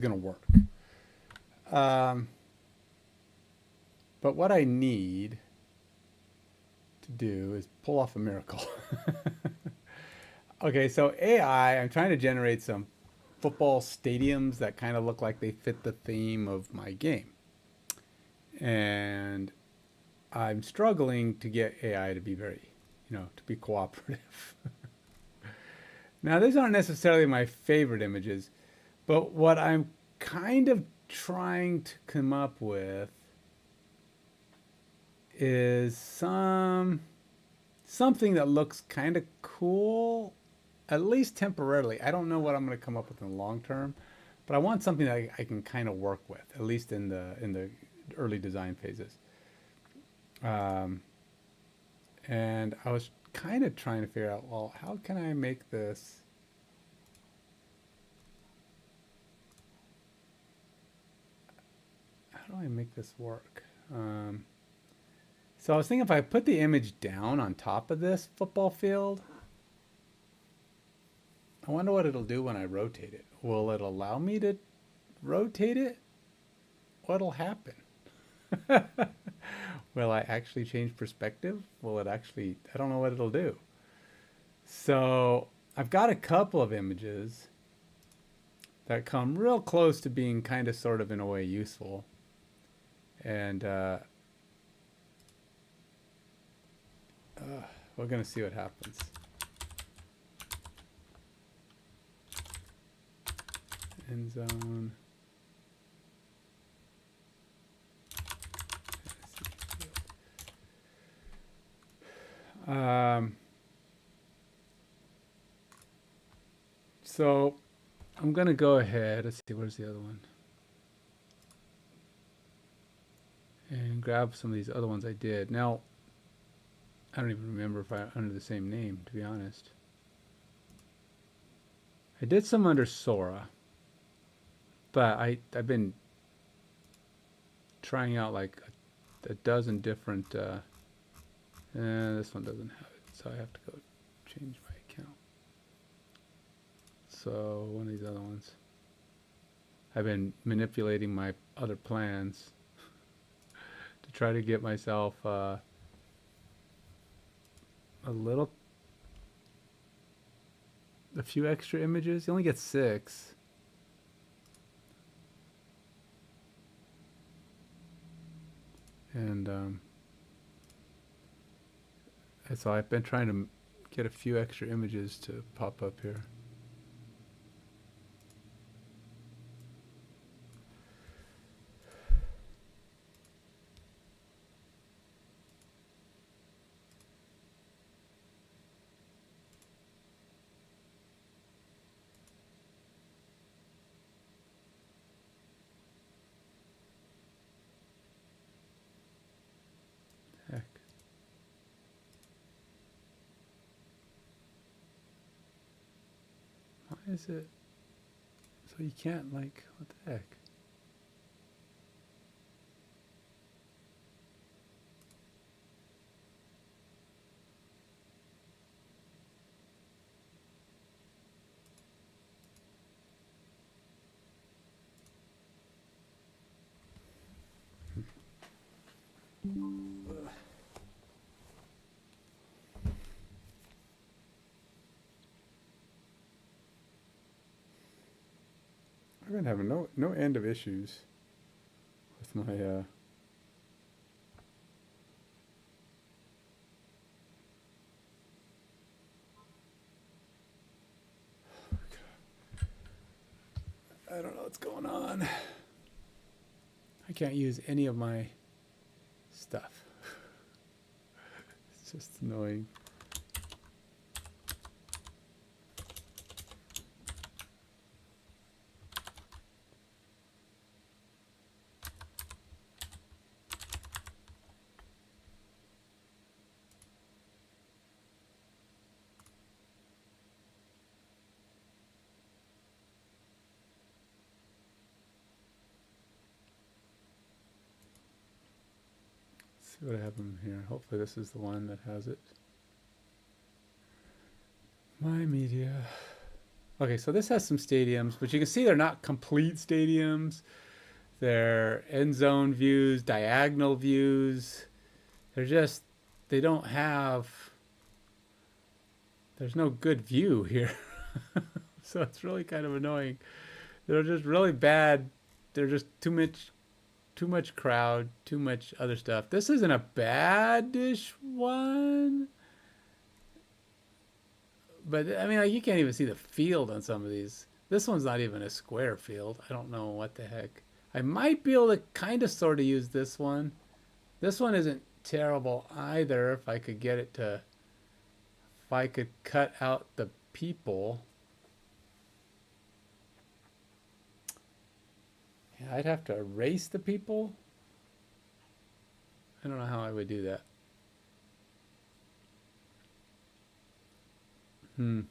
going to work. But what I need to do is pull off a miracle. Okay, so AI, I'm trying to generate some football stadiums that kind of look like they fit the theme of my game. And I'm struggling to get AI to be very, to be cooperative. Now, these aren't necessarily my favorite images, but what I'm kind of trying to come up with is something that looks kind of cool, at least temporarily. I don't know what I'm going to come up with in the long term, but I want something that I can kind of work with, at least in the early design phases. And I was kind of trying to figure out, well, how can I make this how do I make this work? So I was thinking if I put the image down on top of this football field, I wonder what it'll do when I rotate it. Will it allow me to rotate it? What'll happen? Will I actually change perspective? Will it actually, I don't know what it'll do. So I've got a couple of images that come real close to being kind of sort of in a way useful. And we're going to see what happens. End zone. So I'm going to go ahead. Let's see, where's the other one? And grab some of these other ones I did. Now, I don't even remember if I'm under the same name, to be honest. I did some under Sora, but I've been trying out like a dozen different. This one doesn't have it, so I have to go change my account. So one of these other ones. I've been manipulating my other plans to try to get myself a few extra images. You only get 6. And so I've been trying to get a few extra images to pop up here. Heck. Why is it so you can't, like, what the heck? I've been having no end of issues with my I don't know what's going on. I can't use any of my stuff. It's just annoying. See what I have in here. Hopefully this is the one that has it. My media. Okay, so this has some stadiums, but you can see they're not complete stadiums. They're end zone views, diagonal views. They're just, they don't have, there's no good view here. So it's really kind of annoying. They're just really bad. They're just too much crowd, too much other stuff. This isn't a bad-ish one. But I mean, like, you can't even see the field on some of these. This one's not even a square field. I don't know what the heck. I might be able to kind of sort of use this one. This one isn't terrible either if I could get it to, if I could cut out the people. Yeah, I'd have to erase the people. I don't know how I would do that. Hmm.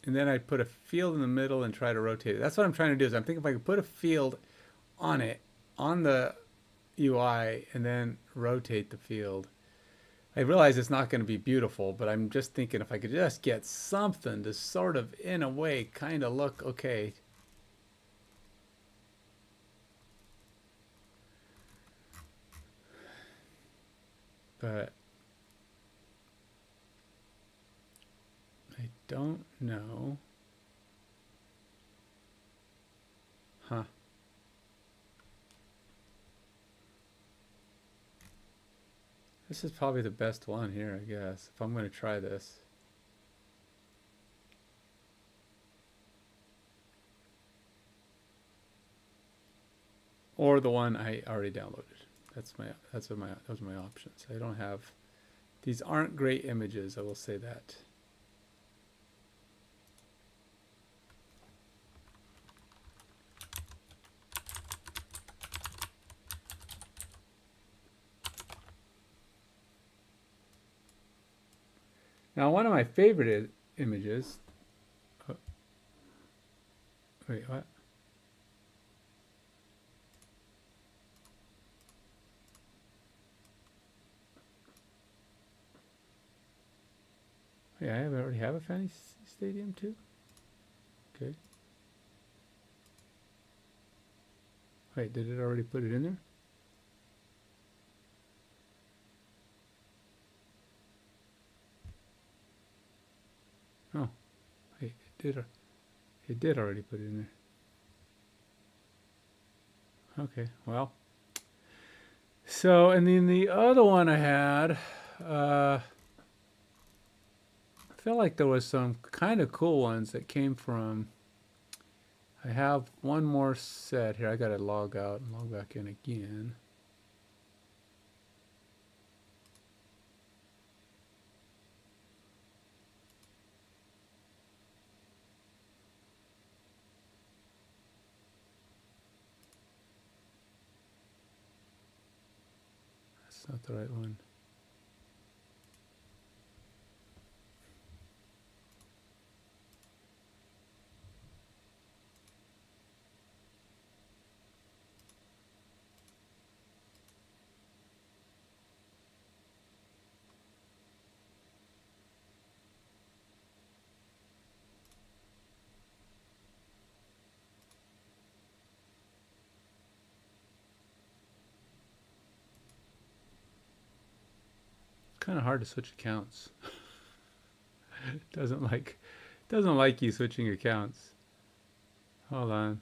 And then I'd put a field in the middle and try to rotate it. That's what I'm trying to do. Is I'm thinking if I could put a field on it, on the UI, and then rotate the field. I realize it's not going to be beautiful, but I'm just thinking if I could just get something to sort of, in a way, kind of look okay. But I don't know. Huh. This is probably the best one here, I guess, if I'm going to try this. Or the one I already downloaded. Those are my options. I don't have, these aren't great images, I will say that. Now, one of my favorite images. Oh, wait, what? Yeah, I already have a fantasy stadium too. Okay. Wait, did it already put it in there? Oh, wait, it did already put it in there. Okay, well. So, and then the other one I had, I feel like there was some kind of cool ones that came from, I have one more set here. I gotta log out and log back in again. That's not the right one. Kind of hard to switch accounts. doesn't like you switching accounts. Hold on.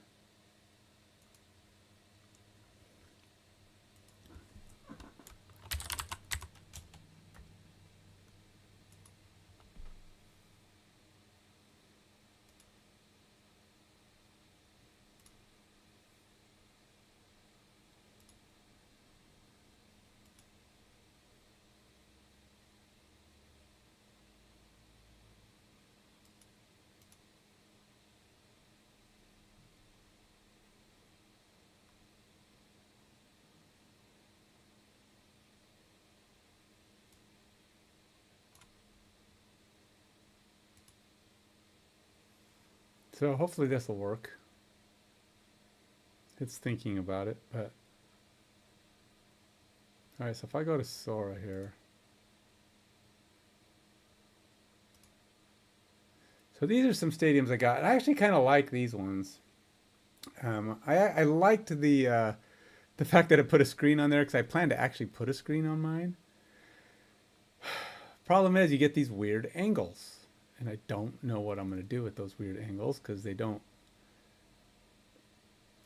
So hopefully this will work. It's thinking about it, but all right. So if I go to Sora here, So these are some stadiums I got. I actually kind of like these ones. I liked the fact that it put a screen on there because I plan to actually put a screen on mine. Problem is, you get these weird angles, and I don't know what I'm going to do with those weird angles because they're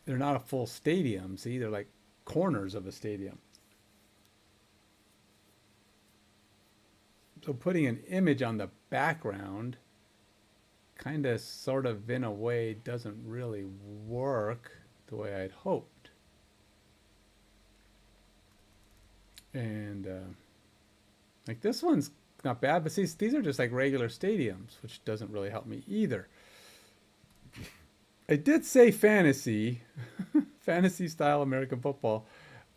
not a full stadium. See, they're like corners of a stadium. So putting an image on the background kind of sort of in a way doesn't really work the way I'd hoped. And like this one's not bad, but see, these are just like regular stadiums, which doesn't really help me either. I did say fantasy, fantasy style American football,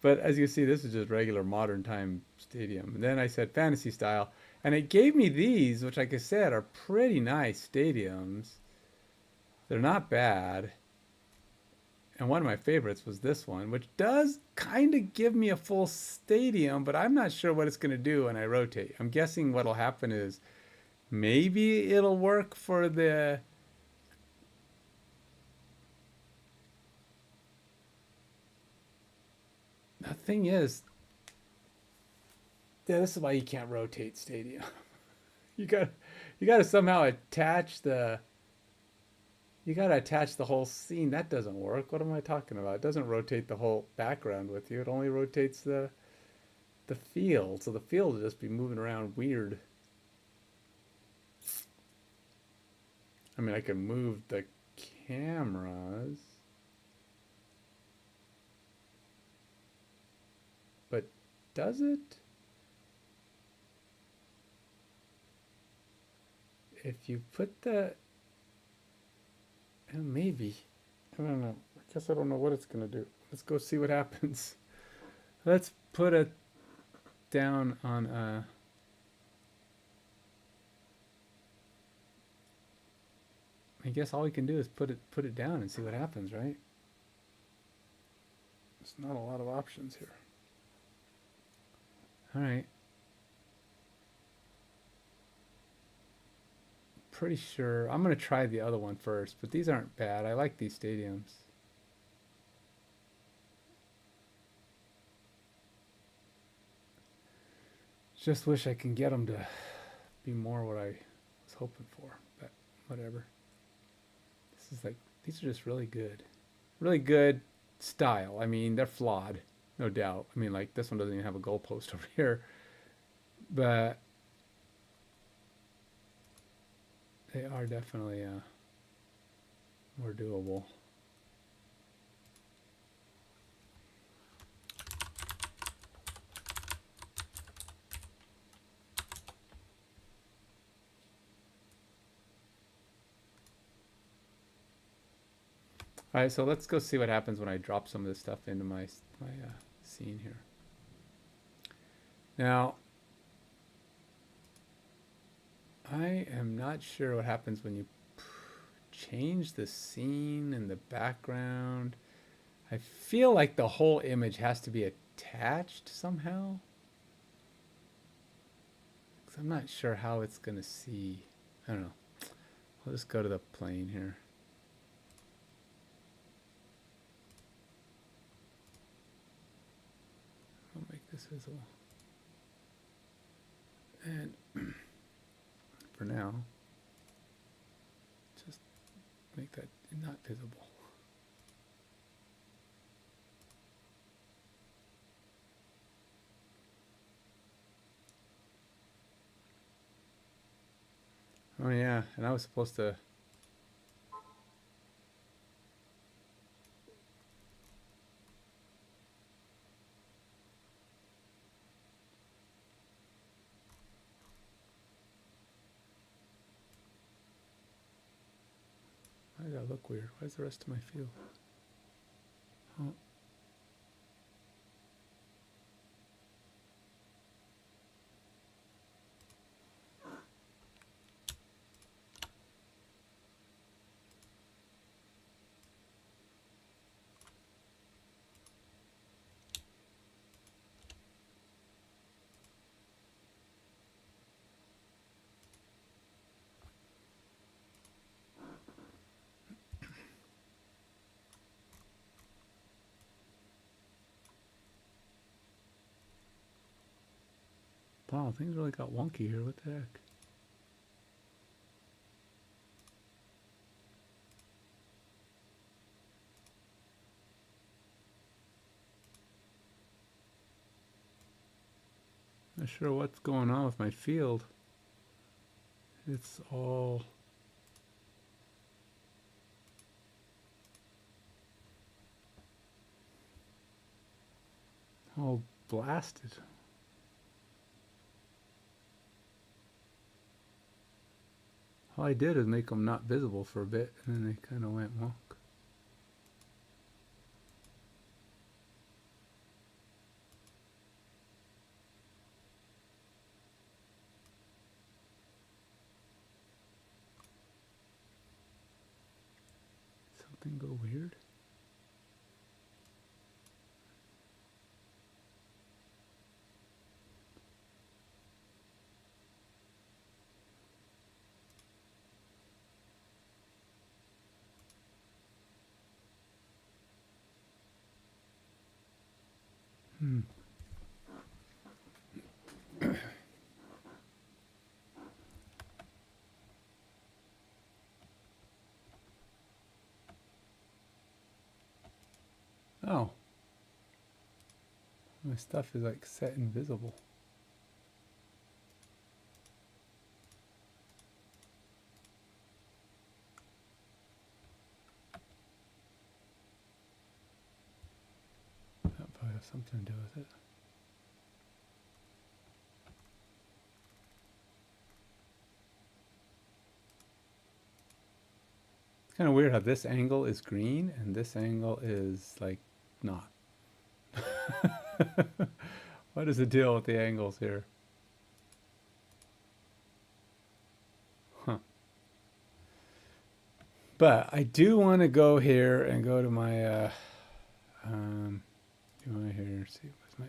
but as you see, this is just regular modern time stadium. And then I said fantasy style, and it gave me these, which like I said, are pretty nice stadiums. They're not bad. And one of my favorites was this one, which does kind of give me a full stadium, but I'm not sure what it's going to do when I rotate. I'm guessing what'll happen is maybe it'll work for the thing is, yeah, this is why you can't rotate stadium. you got to somehow attach the whole scene. That doesn't work. What am I talking about? It doesn't rotate the whole background with you. It only rotates the field. So the field will just be moving around weird. I mean, I can move the cameras, but does it? If you put the maybe. I don't know. I guess I don't know what it's going to do. Let's go see what happens. Let's put it down on I guess all we can do is put it down and see what happens, right? There's not a lot of options here. All right. Pretty sure I'm going to try the other one first, but these aren't bad. I like these stadiums. Just wish I can get them to be more what I was hoping for, but whatever. This is like, these are just really good style. I mean, they're flawed, no doubt. I mean, like this one doesn't even have a goalpost over here, but they are definitely more doable. All right, so let's go see what happens when I drop some of this stuff into my scene here. Now, I am not sure what happens when you change the scene and the background. I feel like the whole image has to be attached somehow. 'Cause I'm not sure how it's going to see. I don't know. I'll just go to the plane here. I'll make this visible. And for now, just make that not visible. Oh yeah, and I was supposed to why does that look weird? Why is the rest of my field? Oh. Wow, things really got wonky here. What the heck? Not sure what's going on with my field. It's all blasted. All I did is make them not visible for a bit, and then they kind of went wonk. Something go weird? Oh. My stuff is like set invisible. That probably has something to do with it. It's kind of weird how this angle is green and this angle is like not. What is the deal with the angles here? Huh. But I do want to go here and go to my UI here, see what's my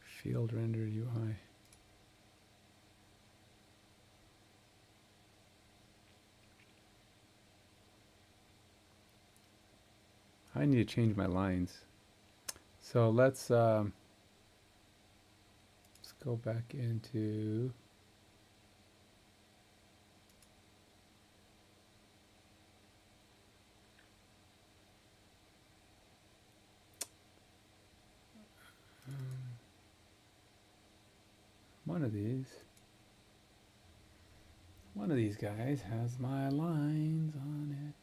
field render UI. I need to change my lines. So let's go back into one of these. One of these guys has my lines on it.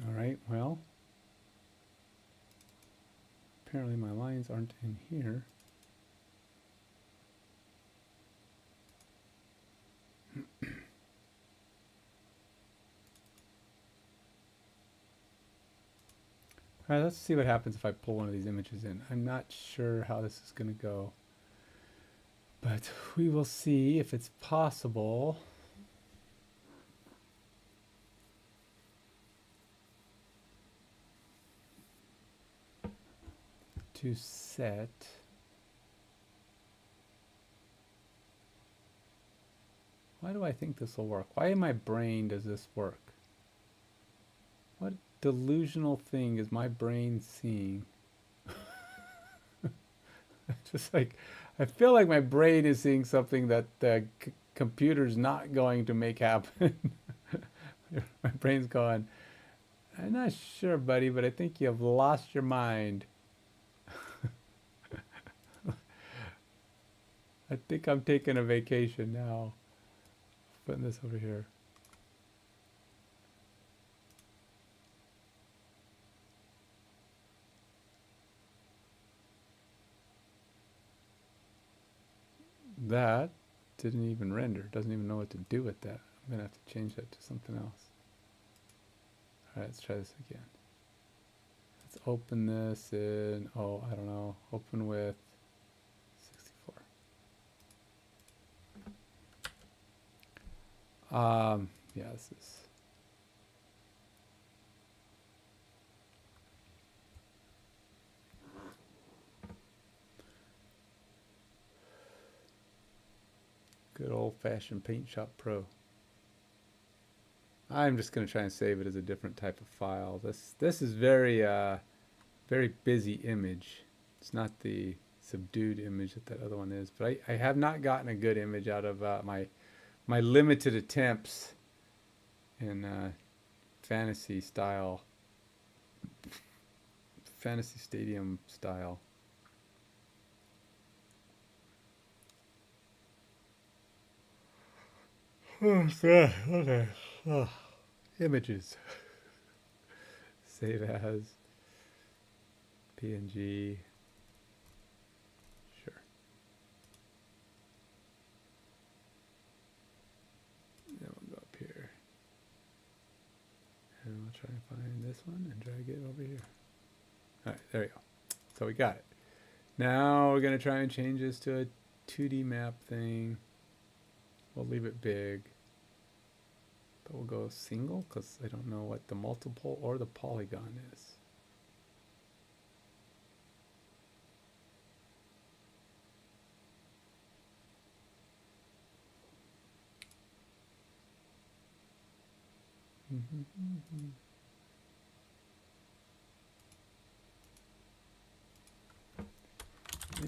All right, well, apparently my lines aren't in here. All right, let's see what happens if I pull one of these images in. I'm not sure how this is going to go, but we will see if it's possible. To set why do I think this will work? Why in my brain does this work? What delusional thing is my brain seeing? Just like I feel like my brain is seeing something that the computer's not going to make happen. My brain's going, I'm not sure, buddy, but I think you've lost your mind. I think I'm taking a vacation now. Putting this over here. That didn't even render. Doesn't even know what to do with that. I'm going to have to change that to something else. All right, let's try this again. open this in, oh, I don't know, open with 64. Yeah, this is. Good old-fashioned Paint Shop Pro. I'm just going to try and save it as a different type of file. This is very very busy image. It's not the subdued image that other one is, but I have not gotten a good image out of my limited attempts in fantasy stadium style. Okay. Oh, images. Save as PNG. Sure. Then we'll go up here. And we'll try and find this one and drag it over here. Alright, there we go. So we got it. Now we're going to try and change this to a 2D map thing. We'll leave it big. But we'll go single because I don't know what the multiple or the polygon is.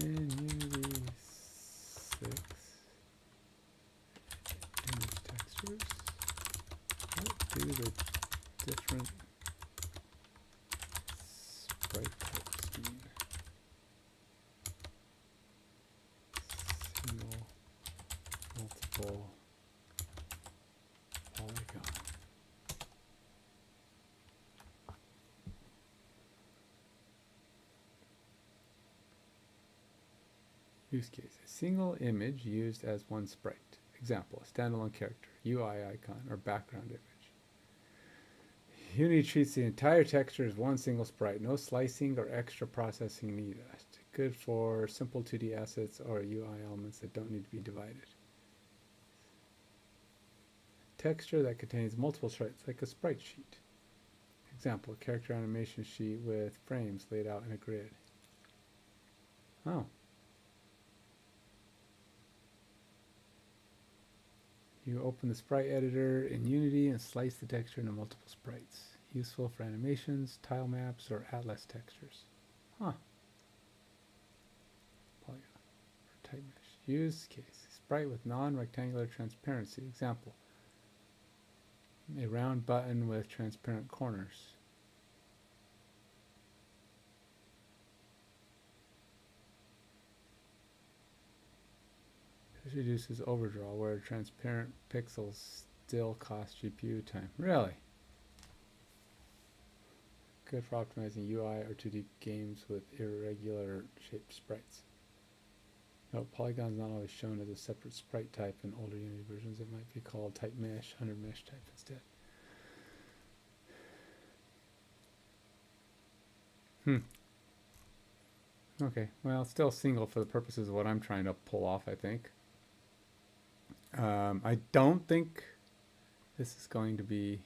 In Unity 6 image textures, what do the different sprite types mean? Single, multiple, polygon. Use case, a single image used as one sprite. Example, a standalone character, UI icon, or background image. Unity treats the entire texture as one single sprite, no slicing or extra processing needed. Good for simple 2D assets or UI elements that don't need to be divided. Texture that contains multiple sprites, like a sprite sheet. Example, character animation sheet with frames laid out in a grid. Oh. You open the sprite editor in Unity and slice the texture into multiple sprites. Useful for animations, tile maps, or atlas textures. Huh. Polygon. Or type mesh. Use case. Sprite with non-rectangular transparency. Example. A round button with transparent corners. This reduces overdraw where transparent pixels still cost GPU time. Really? Good for optimizing UI or 2D games with irregular shaped sprites. No, polygon is not always shown as a separate sprite type in older Unity versions. It might be called type mesh under mesh type instead. Okay, well, it's still single for the purposes of what I'm trying to pull off, I think. I don't think this is going to be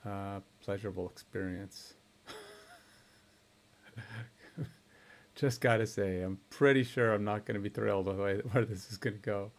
a pleasurable experience. Just gotta say, I'm pretty sure I'm not going to be thrilled with the way where this is going to go.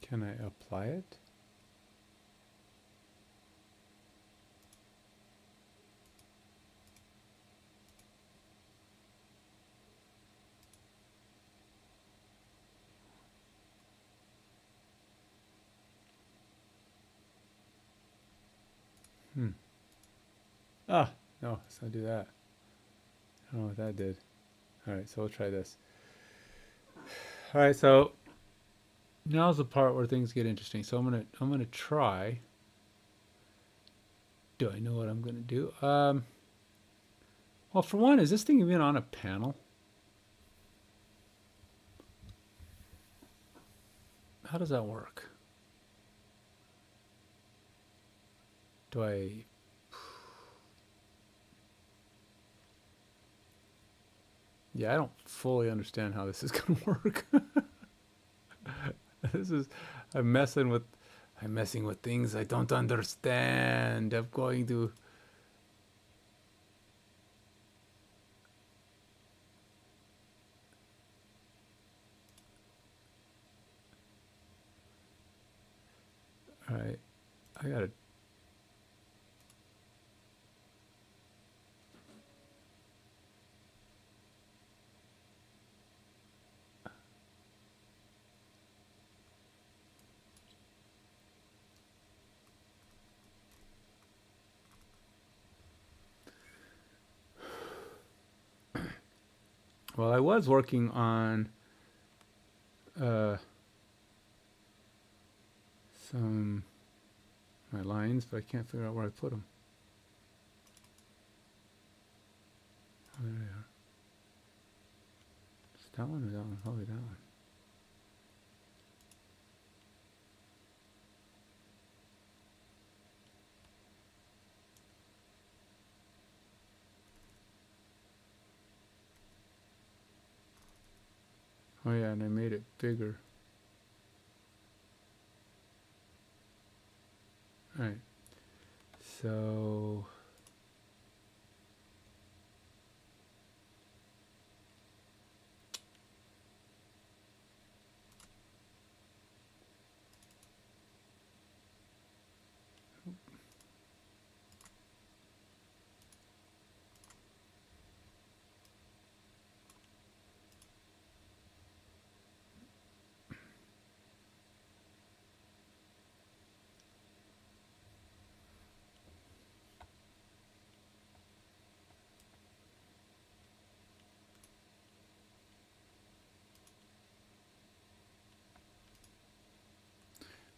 Can I apply it? Ah, no, let's not do that. I don't know what that did. All right, so we'll try this. All right, so now's the part where things get interesting. So I'm gonna try. Do I know what I'm gonna do? Well, for one, is this thing even on a panel? How does that work? Do I? Yeah, I don't fully understand how this is gonna work. This is, I'm messing with, I'm messing with things I don't understand. I'm going to. All right, I gotta. Well, I was working on some my lines, but I can't figure out where I put them. Oh, there they are. Is that one or that one? Probably that one. Oh yeah, and I made it bigger. All right. So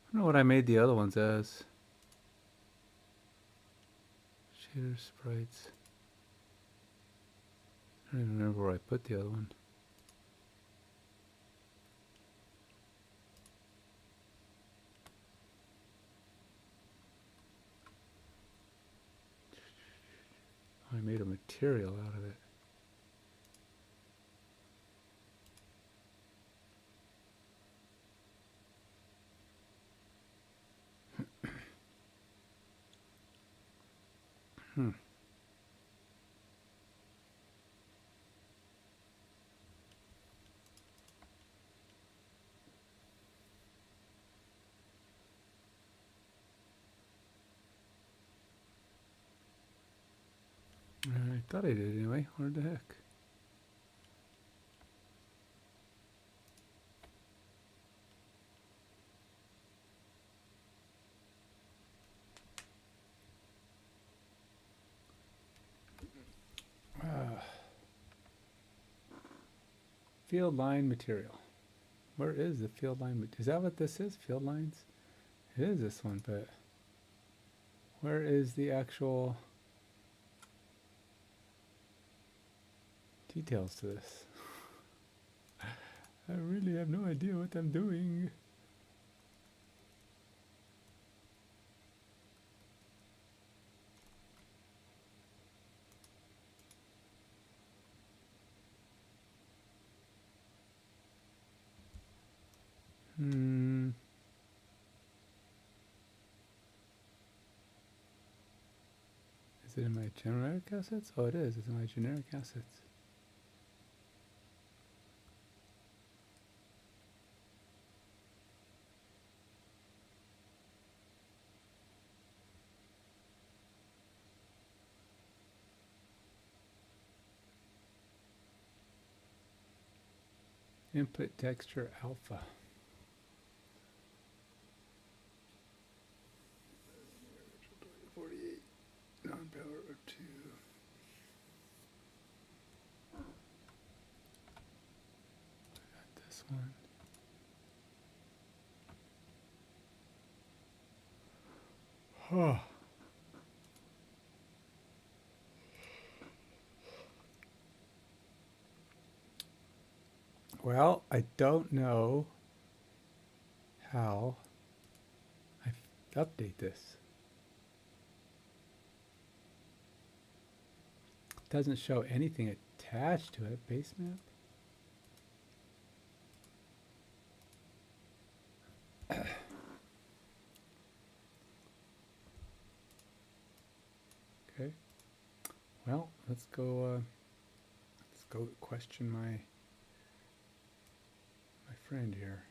I don't know what I made the other ones as. Shader sprites. I don't even remember where I put the other one. I made a material out of it. I thought I did anyway. Where the heck? Field line material. Where is the field line? Is that what this is? Field lines? It is this one, but where is the actual details to this? I really have no idea what I'm doing. Is it in my generic assets? Oh, it is. It's in my generic assets. Input texture alpha. Non-power of 2. this one. Oh. Well, I don't know how I update this. It doesn't show anything attached to it. Base map? Okay. Well, let's go question my friend here.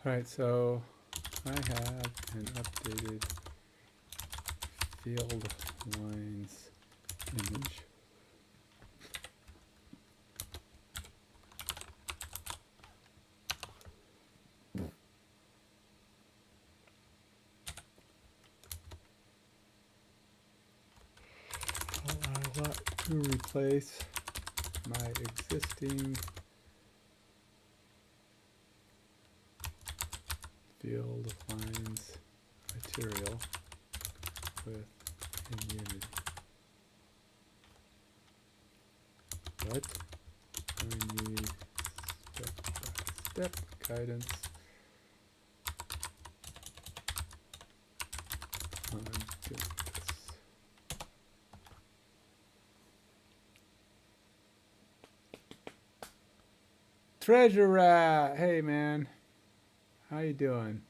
All right, so I have an updated field lines image. I want to replace my existing field lines material with immunity. But I need step-by-step guidance on doing this. Treasure Rat, hey man. How you doing?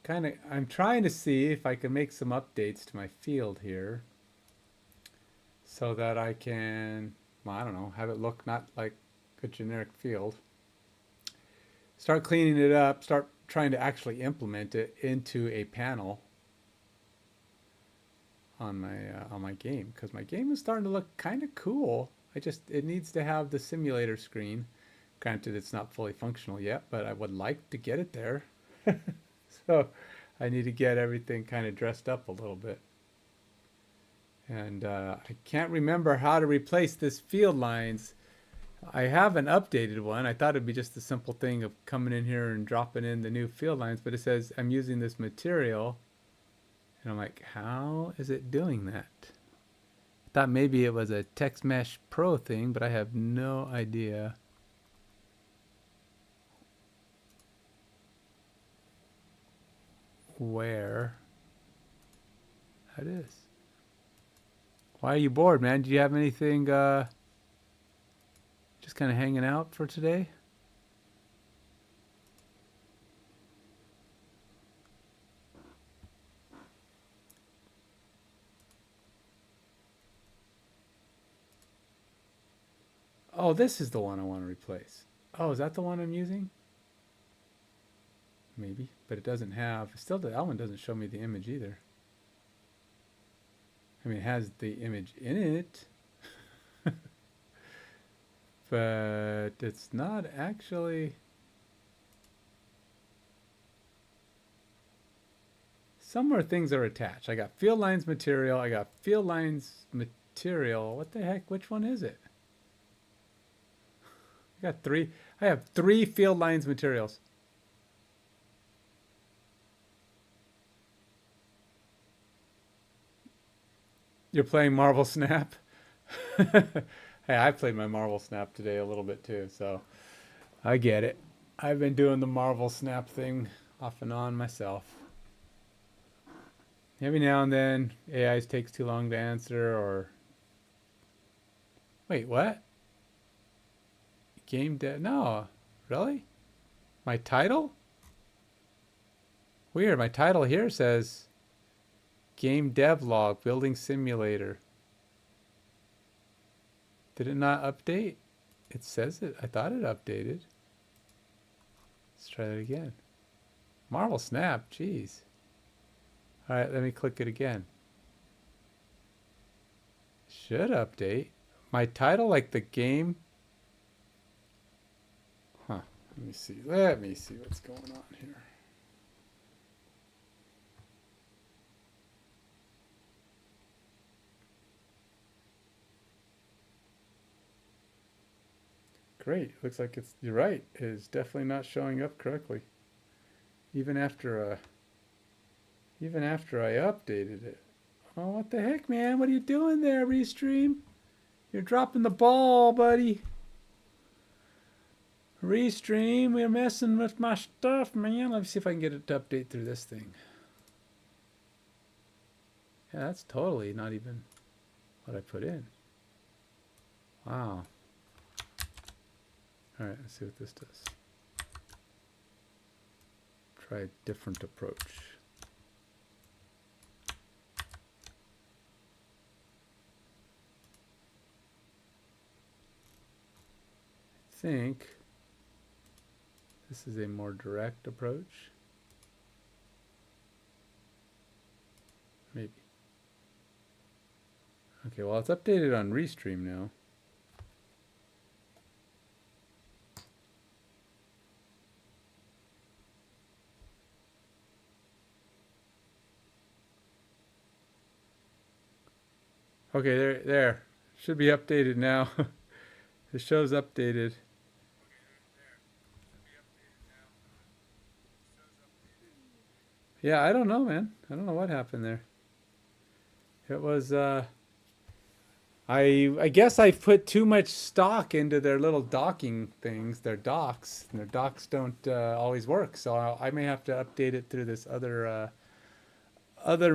I'm trying to see if I can make some updates to my field here so that I can, well, I don't know, have it look not like a generic field. Start cleaning it up, start trying to actually implement it into a panel on my game, because my game is starting to look kind of cool. It needs to have the simulator screen. Granted, it's not fully functional yet, but I would like to get it there. So I need to get everything kind of dressed up a little bit. And I can't remember how to replace this field lines. I have an updated one. I thought it'd be just a simple thing of coming in here and dropping in the new field lines, but it says I'm using this material. And I'm like, how is it doing that? I thought maybe it was a Text Mesh Pro thing, but I have no idea. Where that is. Why are you bored, man? Do you have anything just kind of hanging out for today? Oh, this is the one I want to replace. Oh, is that the one I'm using? Maybe, but it doesn't have, still that one doesn't show me the image either. I mean, it has the image in it, but it's not actually. Somewhere things are attached. I got field lines material. I got field lines material. What the heck? Which one is it? I got three. I have 3 field lines materials. You're playing Marvel Snap? Hey, I played my Marvel Snap today a little bit too, so I get it. I've been doing the Marvel Snap thing off and on myself. Every now and then, AI takes too long to answer, or... Wait, what? Game dev? No, really? My title? Weird, my title here says... Game devlog, building simulator. Did it not update? It says it. I thought it updated. Let's try that again. Marvel Snap, jeez. All right, let me click it again. Should update. My title, like the game. Huh. Let me see. Let me see what's going on here. Great. Looks like it's, you're right. It is definitely not showing up correctly. Even after I updated it. Oh, what the heck, man? What are you doing there, Restream? You're dropping the ball, buddy. Restream, we're messing with my stuff, man. Let me see if I can get it to update through this thing. Yeah, that's totally not even what I put in. Wow. All right, let's see what this does. Try a different approach. I think this is a more direct approach. Maybe. Okay, well, it's updated on Restream now. Okay, there. Should be updated now. The show's updated. Yeah, I don't know, man. I don't know what happened there. It was, I guess I put too much stock into their little docking things, their docks, and their docks don't always work. So I may have to update it through this other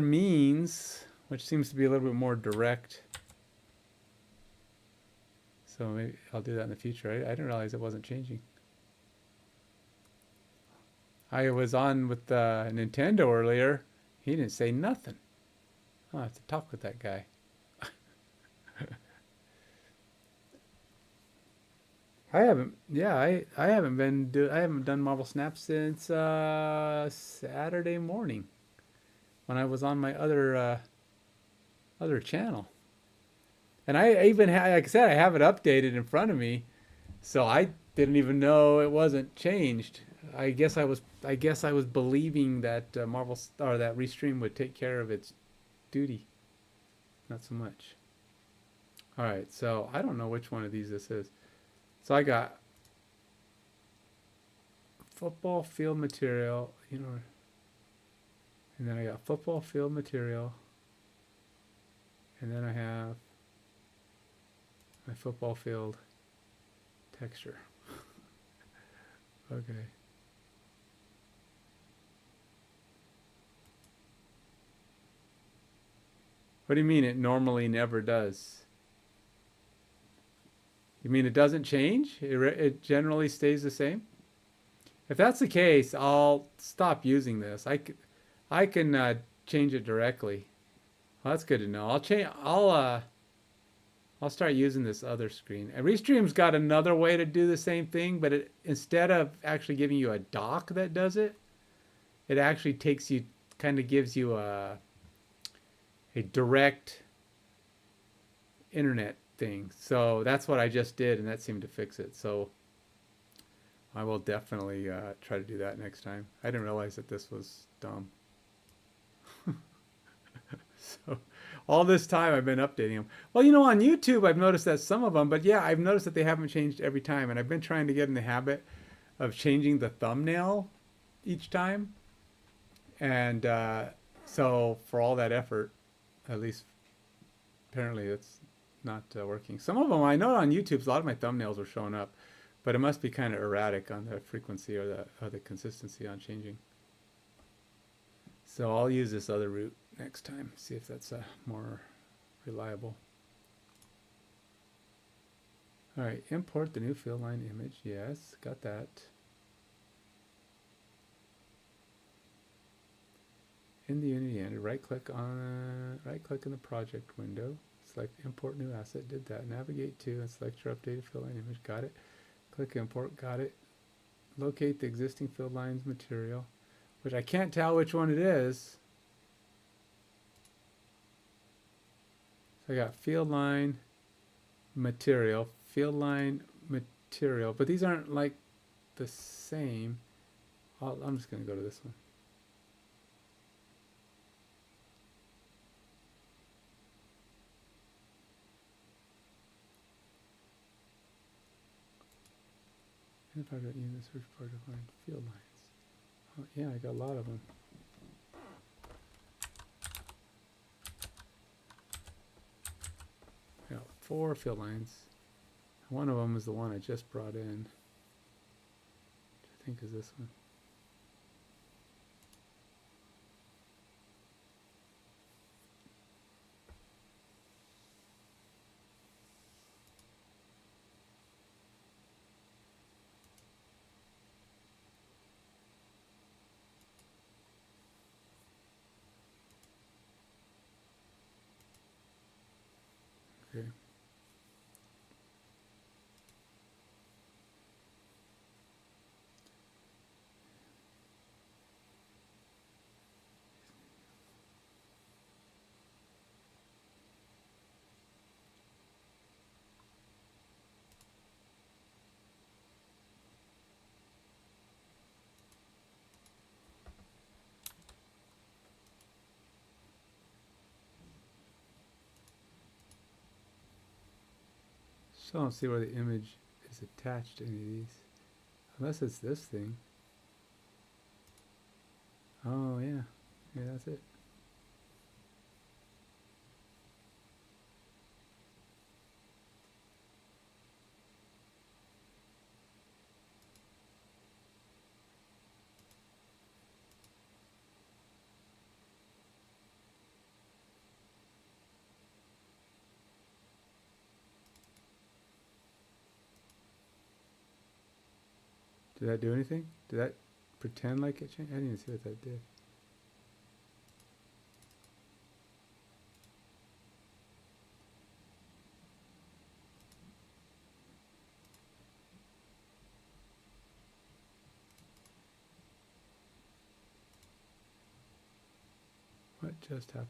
means, which seems to be a little bit more direct. So maybe I'll do that in the future. I didn't realize it wasn't changing. I was on with Nintendo earlier. He didn't say nothing. I'll have to talk with that guy. I haven't done Marvel Snap since Saturday morning when I was on my other channel. And I even like I said, I have it updated in front of me, so I didn't even know it wasn't changed. I guess I was believing that that Restream would take care of its duty. Not so much. All right, so I don't know which one of these this is. So I got football field material, and then I got football field material, and then I have my football field texture. Okay. What do you mean it normally never does? You mean it doesn't change? It generally stays the same? If that's the case, I'll stop using this. I can change it directly. Well, that's good to know. I'll start using this other screen. And Restream's got another way to do the same thing, but instead of actually giving you a dock that does it, it actually gives you a direct internet thing. So that's what I just did, and that seemed to fix it. So I will definitely try to do that next time. I didn't realize that this was dumb. So all this time I've been updating them. Well, on YouTube I've noticed that some of them, but yeah, I've noticed that they haven't changed every time, and I've been trying to get in the habit of changing the thumbnail each time. And so for all that effort, at least apparently it's not working. Some of them I know on YouTube, a lot of my thumbnails were showing up, but it must be kind of erratic on the frequency or the consistency on changing. So I'll use this other route next time, see if that's more reliable. All right, import the new fill line image. Yes, got that. In the Unity editor, right click in the project window, select import new asset, did that. Navigate to and select your updated fill line image, got it. Click import, got it. locate the existing field lines material, which I can't tell which one it is. So I got field line material, but these aren't like the same. I'm just going to go to this one. If I got in the search bar to find field lines. Oh, yeah, I got a lot of them. I got 4 field lines. One of them is the one I just brought in, which I think is this one. Okay. So I don't see where the image is attached to any of these. Unless it's this thing. Oh, yeah. Yeah, that's it. Did that do anything? Did that pretend like it changed? I didn't even see what that did. What just happened?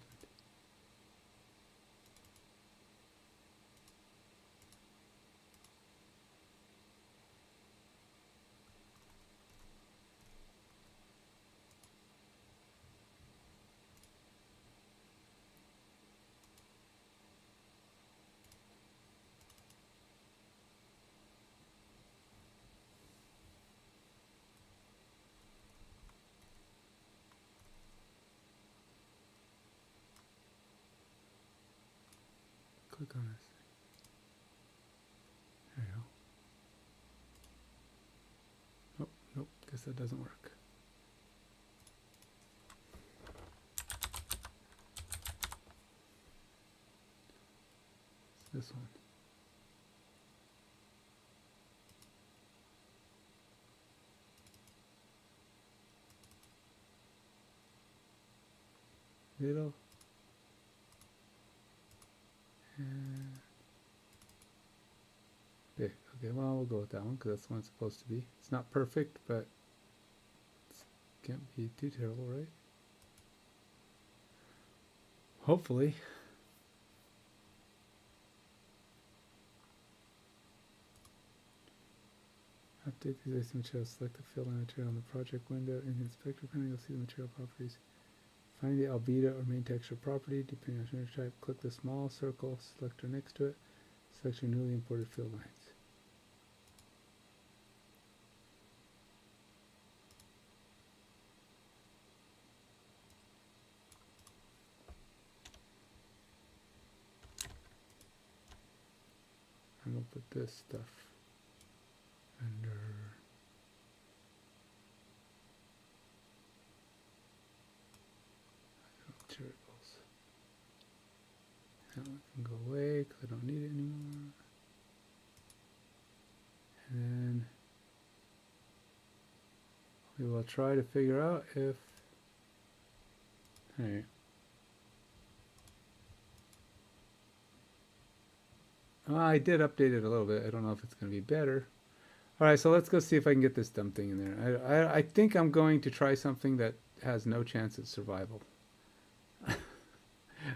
Click on this. There you go. Oh, nope, guess that doesn't work. It's this one. Middle. And big. Okay, well, we'll go with that one because that's the one it's supposed to be. It's not perfect, but it can't be too terrible, right? Hopefully. Update the existing material. Select the fill line material on the project window. In the inspector panel, you'll see the material properties. Find the albedo or main texture property. Depending on your type, click the small circle selector next to it. Select your newly imported fill lines. And we'll put this stuff under materials. That one can go away because I don't need it anymore. And then we will try to figure out if, hey, I did update it a little bit. I don't know if it's going to be better. All right, so let's go see if I can get this dumb thing in there. I think I'm going to try something that has no chance at survival. In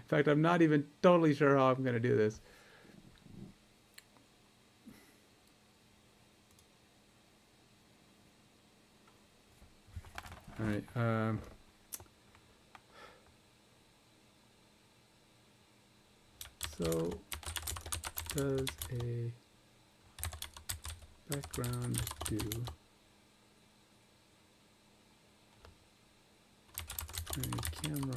fact, I'm not even totally sure how I'm going to do this. All right. So, does a background do a camera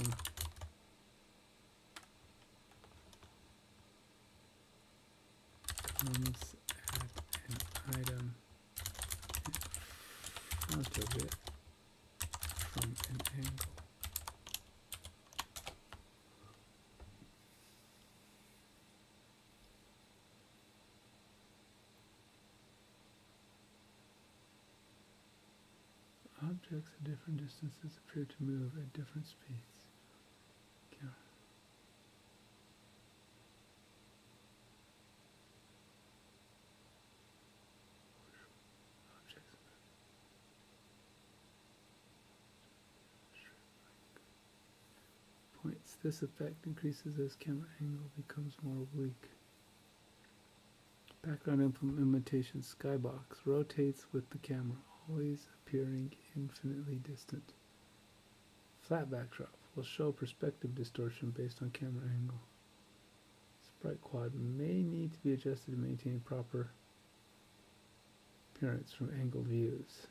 comes at an item in front of it from an angle? Objects at different distances appear to move at different speeds. Yeah. Points. This effect increases as camera angle becomes more oblique. Background implementation skybox rotates with the camera, always appearing infinitely distant. Flat backdrop will show perspective distortion based on camera angle. Sprite quad may need to be adjusted to maintain proper appearance from angled views.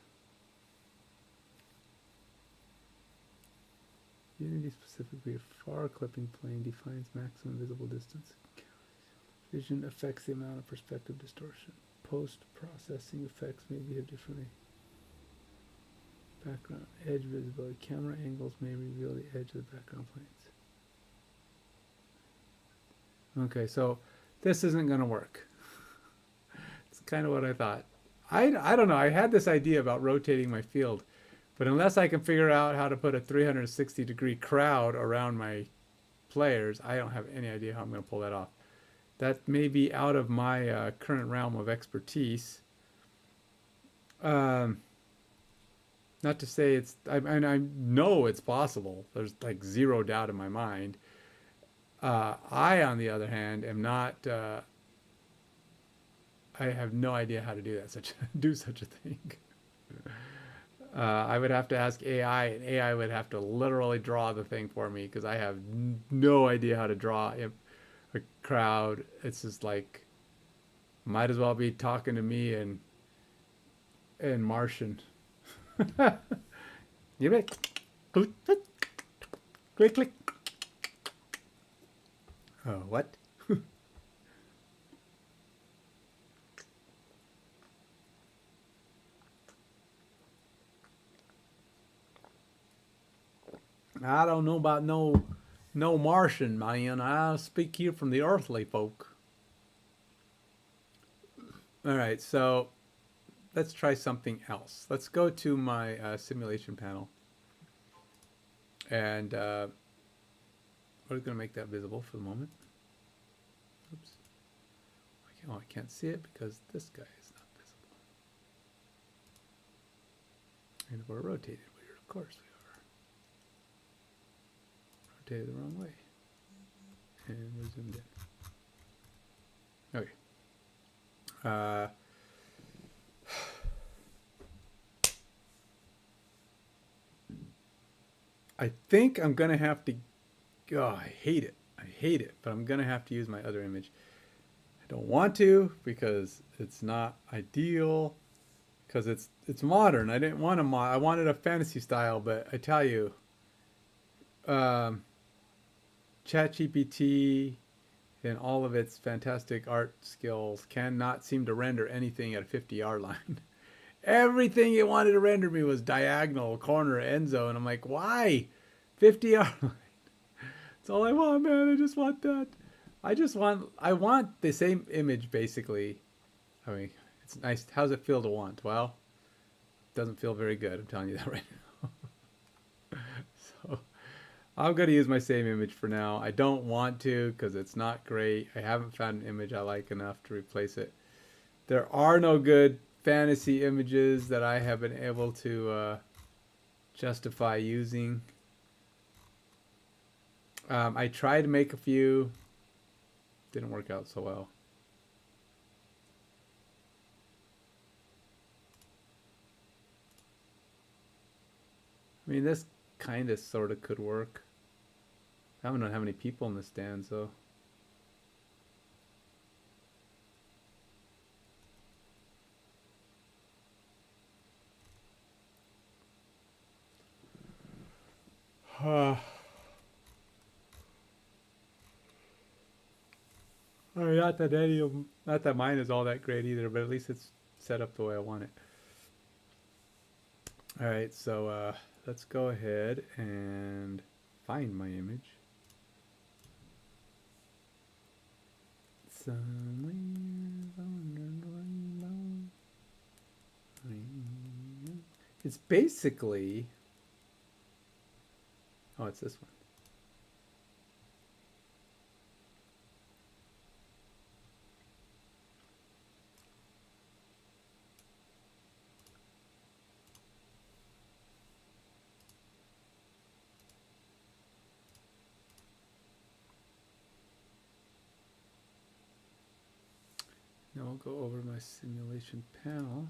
Unity specifically, a far clipping plane defines maximum visible distance. Vision affects the amount of perspective distortion. Post-processing effects may behave differently. Background, edge visibility. Camera angles may reveal the edge of the background planes. Okay, so this isn't going to work. It's kind of what I thought. I don't know. I had this idea about rotating my field, but unless I can figure out how to put a 360-degree crowd around my players, I don't have any idea how I'm going to pull that off. That may be out of my current realm of expertise. Not to say it's, I know it's possible. There's like zero doubt in my mind. I, on the other hand, am not, I have no idea how to do that, do such a thing. I would have to ask AI, and AI would have to literally draw the thing for me because I have no idea how to draw a crowd. It's just like, might as well be talking to me in Martian. You ready? Click, click, click. Oh, what? I don't know about no Martian, man. I speak here from the earthly folk. All right, so let's try something else. Let's go to my simulation panel. And we're going to make that visible for the moment. Oops. I can't see it because this guy is not visible. And we're rotated weird, of course we are. Rotated the wrong way. And we're zoomed in. Okay. I think I'm going to have to, I hate it, but I'm going to have to use my other image. I don't want to because it's not ideal, because it's modern. I didn't want I wanted a fantasy style, but I tell you, ChatGPT and all of its fantastic art skills cannot seem to render anything at a 50-yard line. Everything it wanted to render me was diagonal, corner, end zone. I'm like, why? 50-yard line. That's all I want, man. I just want that. I want the same image, basically. I mean, it's nice. How's it feel to want? Well, it doesn't feel very good. I'm telling you that right now. So I'm going to use my same image for now. I don't want to because it's not great. I haven't found an image I like enough to replace it. There are no good fantasy images that I have been able to justify using. I tried to make a few, didn't work out so well. I mean, this kind of sort of could work. I don't know how many people in the stands though. I mean, not that any of them, not that mine is all that great either, but at least it's set up the way I want it. All right, so let's go ahead and find my image. Somewhere under the rainbow. It's basically, oh, it's this one. Now I'll go over my simulation panel.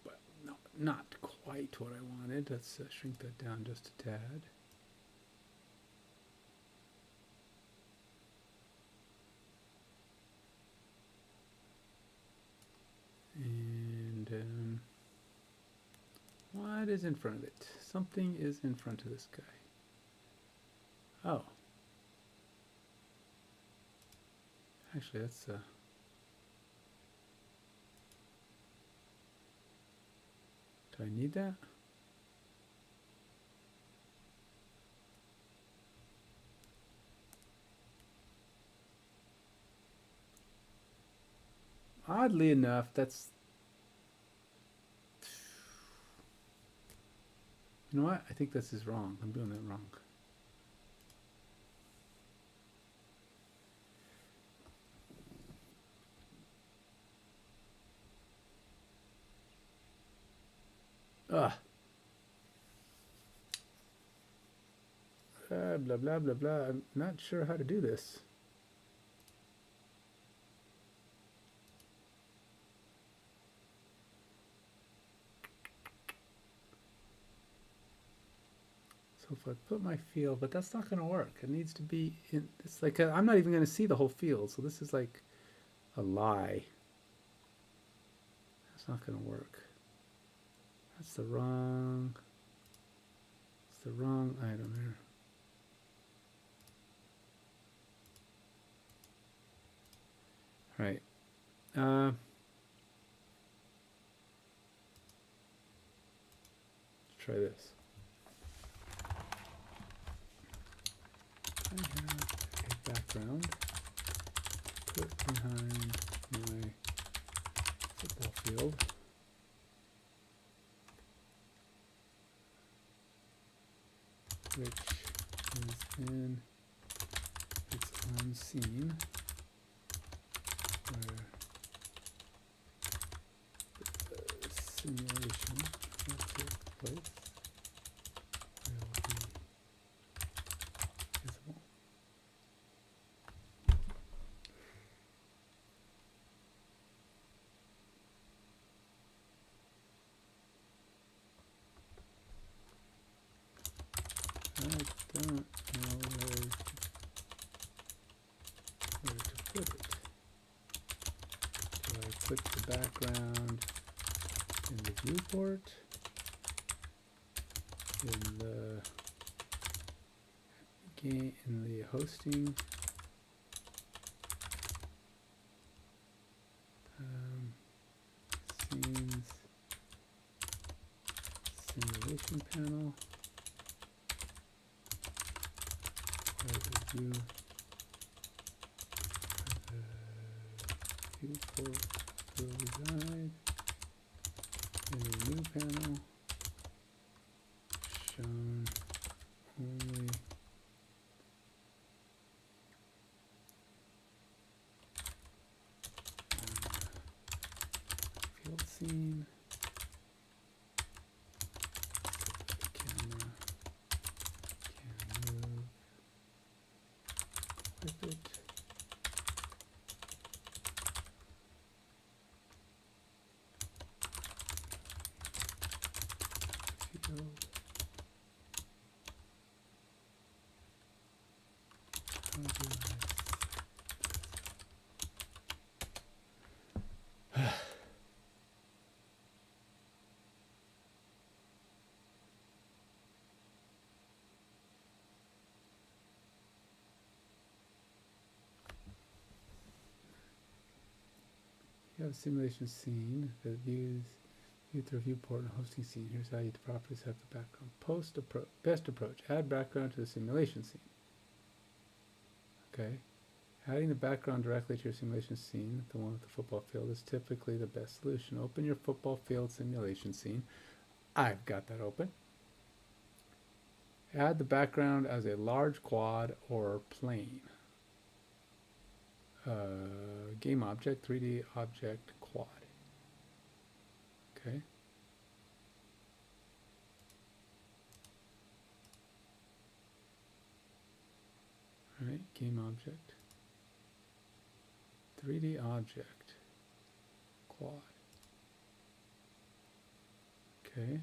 But no, not quite what I wanted. Let's shrink that down just a tad. And what is in front of it? Something is in front of this guy. Oh. Actually, that's do I need that? Oddly enough, that's, you know what? I think this is wrong. I'm doing that wrong. Blah, blah, blah, blah. I'm not sure how to do this. So if I put my field, but that's not going to work. It needs to be in, it's like, I'm not even going to see the whole field. So this is like a lie. That's not going to work. That's the wrong, it's the wrong item here. All right. Let's try this. I have a background put behind my football field. Which is in its own scene where the simulation will take place. Will be visible. I don't know where to put it. Do I put the background in the viewport, in the game, in the hosting, scenes, simulation panel, or the view, the viewport will reside in a new panel shown only scene. Camera can move with it. You have a simulation scene that views you through a viewport and hosting scene. Here's how you properly set up the background. Best approach. Add background to the simulation scene. Okay. Adding the background directly to your simulation scene, the one with the football field, is typically the best solution. Open your football field simulation scene. I've got that open. Add the background as a large quad or plane. Game object, 3D object, quad. Okay. All right, game object, 3D object, quad. Okay.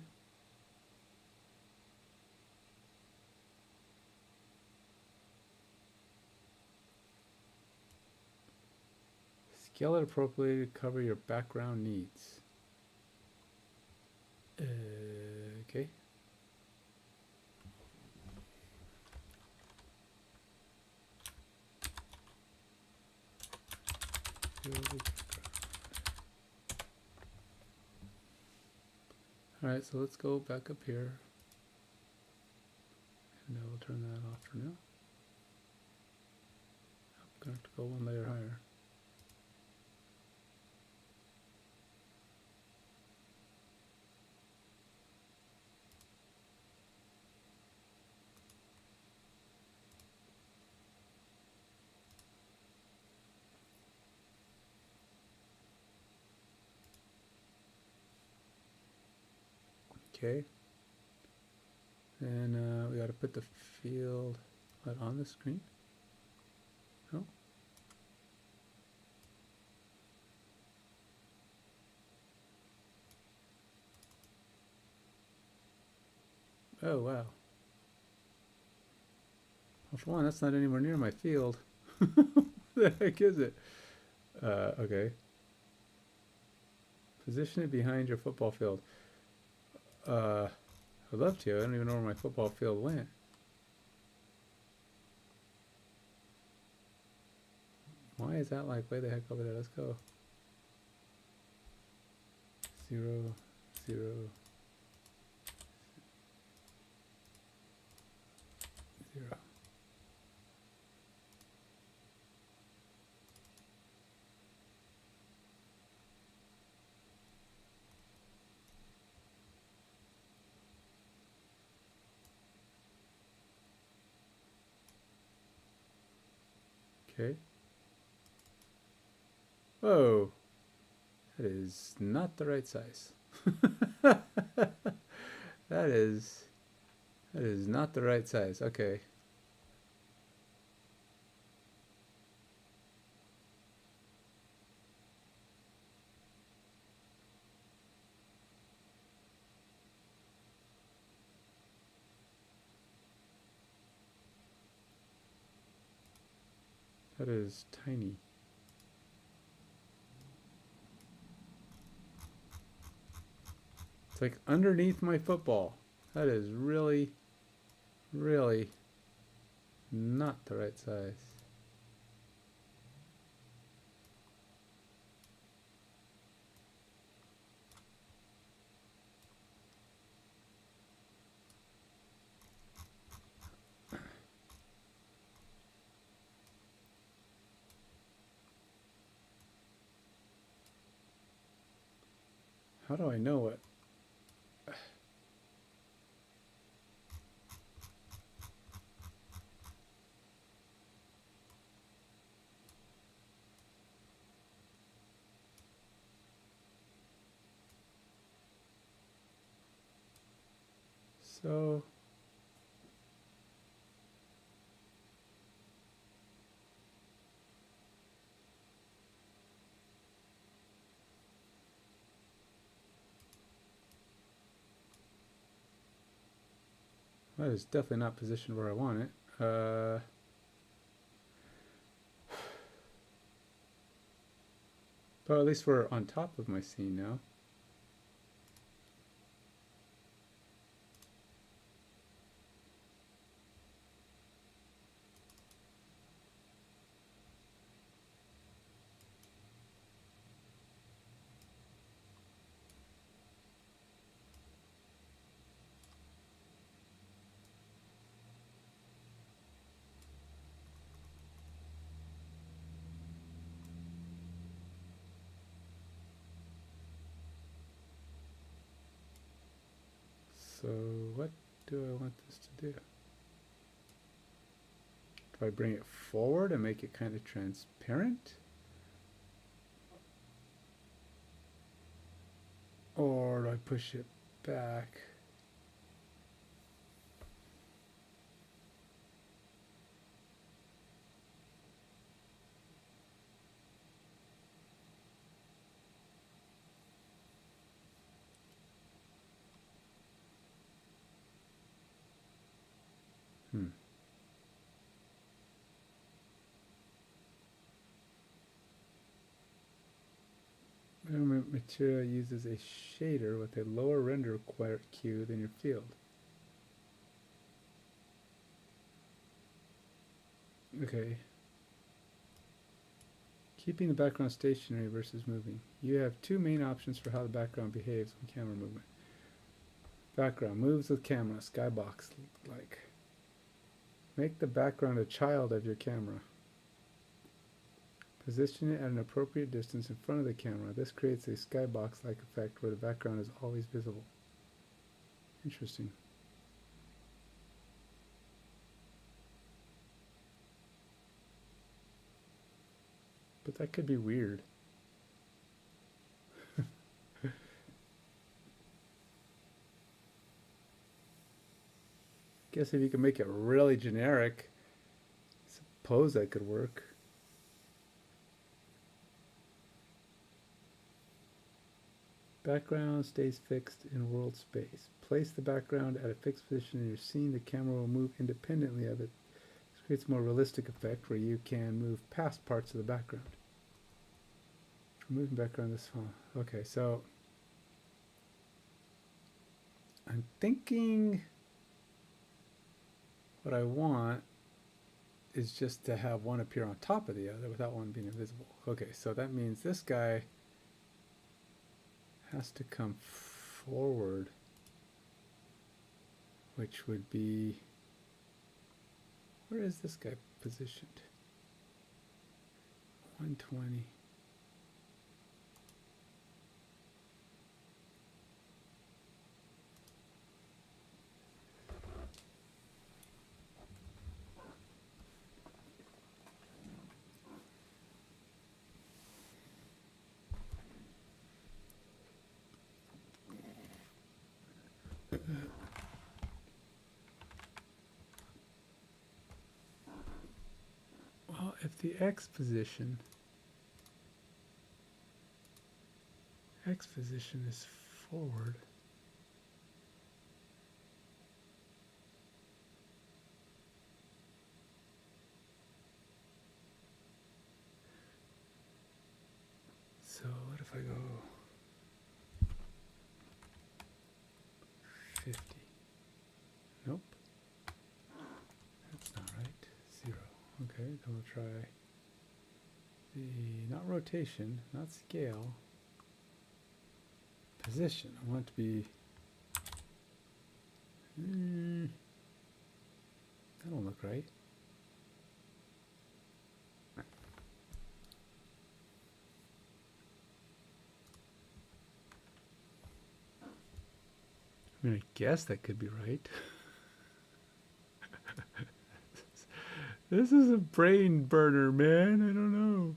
Scale it appropriately to cover your background needs. Okay. All right, so let's go back up here. And I will turn that off for now. I'm going to have to go one layer higher. Okay. And we got to put the field on the screen. No. Oh, wow. Well, for one, that's not anywhere near my field. What the heck is it? Okay. Position it behind your football field. I'd love to. I don't even know where my football field went. Why is that like way the heck over there? Let's go. 0, 0, 0. Okay. Whoa. That is not the right size. That is not the right size. Okay. That is tiny. It's like underneath my football. That is really, really not the right size. How do I know what? So that is definitely not positioned where I want it. But at least we're on top of my scene now. So what do I want this to do? Do I bring it forward and make it kind of transparent? Or do I push it back? Measurement material uses a shader with a lower render queue than your field. Okay. Keeping the background stationary versus moving. You have two main options for how the background behaves on camera movement. Background moves with camera, skybox like. Make the background a child of your camera. Position it at an appropriate distance in front of the camera. This creates a skybox-like effect where the background is always visible. Interesting. But that could be weird. Guess if you can make it really generic, suppose that could work. Background stays fixed in world space. Place the background at a fixed position in your scene. The camera will move independently of it. This creates a more realistic effect where you can move past parts of the background. Moving background this far. Okay, so I'm thinking what I want is just to have one appear on top of the other without one being invisible. Okay, so that means this guy has to come forward, which would be, where is this guy positioned? 120. Well, if the X position is forward, so what if I go 50? Nope, that's not right. 0. Okay, then we'll try the, not rotation, not scale, position. I want it to be, that don't look right. I mean, I guess that could be right. This is a brain burner, man. I don't know.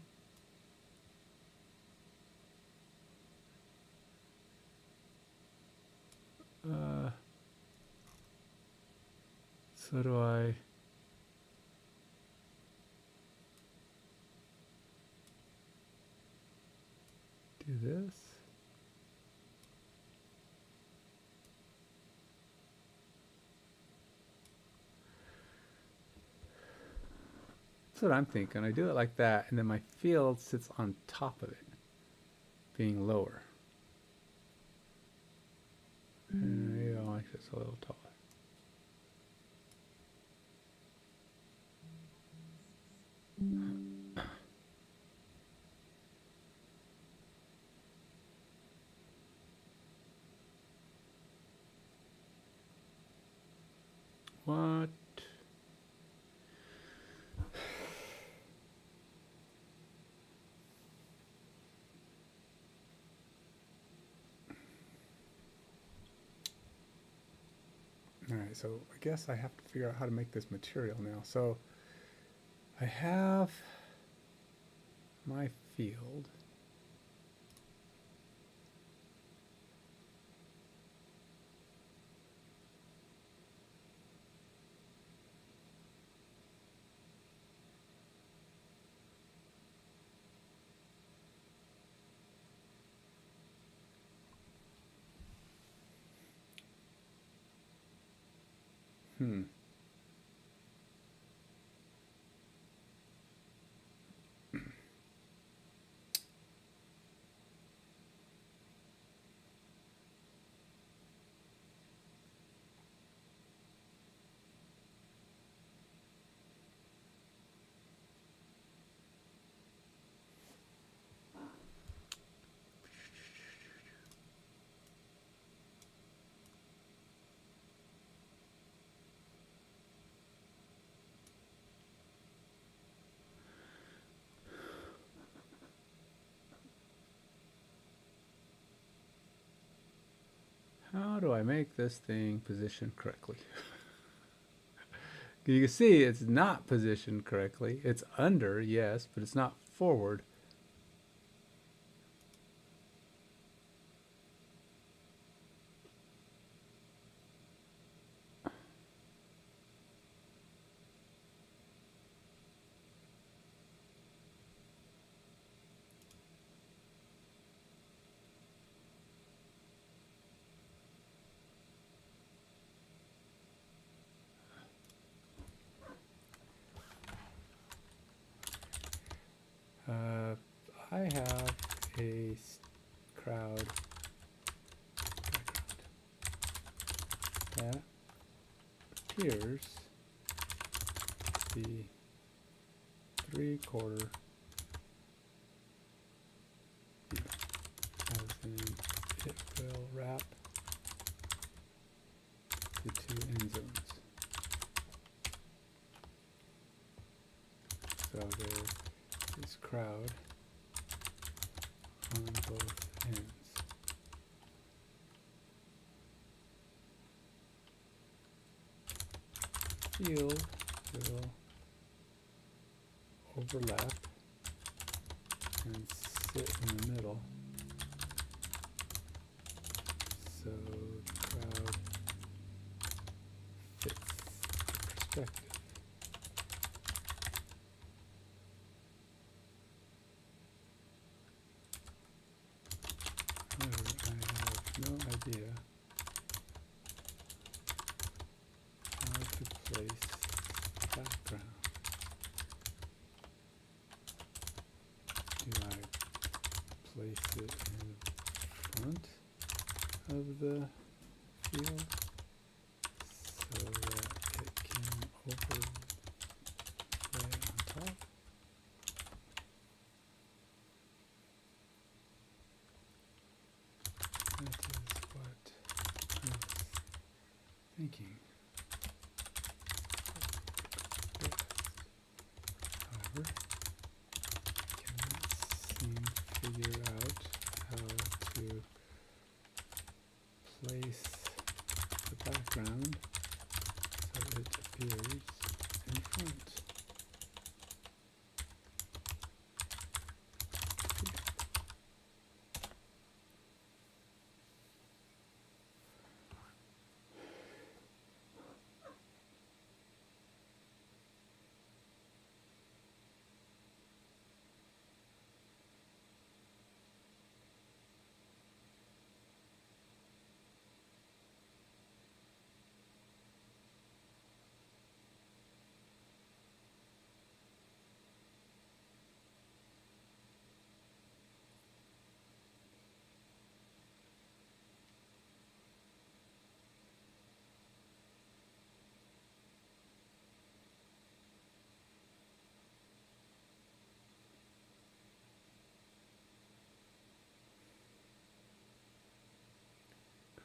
So do I do this? That's what I'm thinking. I do it like that, and then my field sits on top of it, being lower. And maybe I'll make this a little taller. What? All right, so I guess I have to figure out how to make this material now. So I have my field. How do I make this thing positioned correctly? You can see it's not positioned correctly. It's under, yes, but it's not forward. I have a crowd background that appears to be 3/4 view, as in it will wrap the 2 end zones. So there's this crowd on both ends. Field will overlap and sit in the middle, so the crowd fits the perspective. However, I have no idea how to place background. Do I place it in front of the field so that it can overlay on top? That is what I was thinking. However, I cannot seem to figure out how to place the background so it appears in front.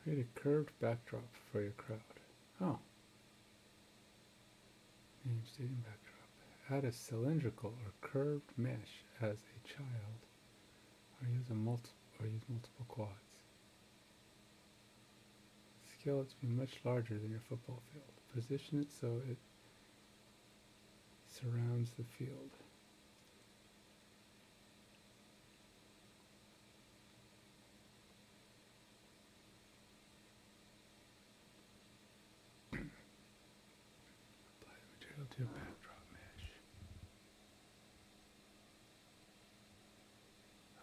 Create a curved backdrop for your crowd. Oh. Name stadium backdrop. Add a cylindrical or curved mesh as a child, or use multiple quads. Scale it to be much larger than your football field. Position it so it surrounds the field. Apply the material to a backdrop mesh.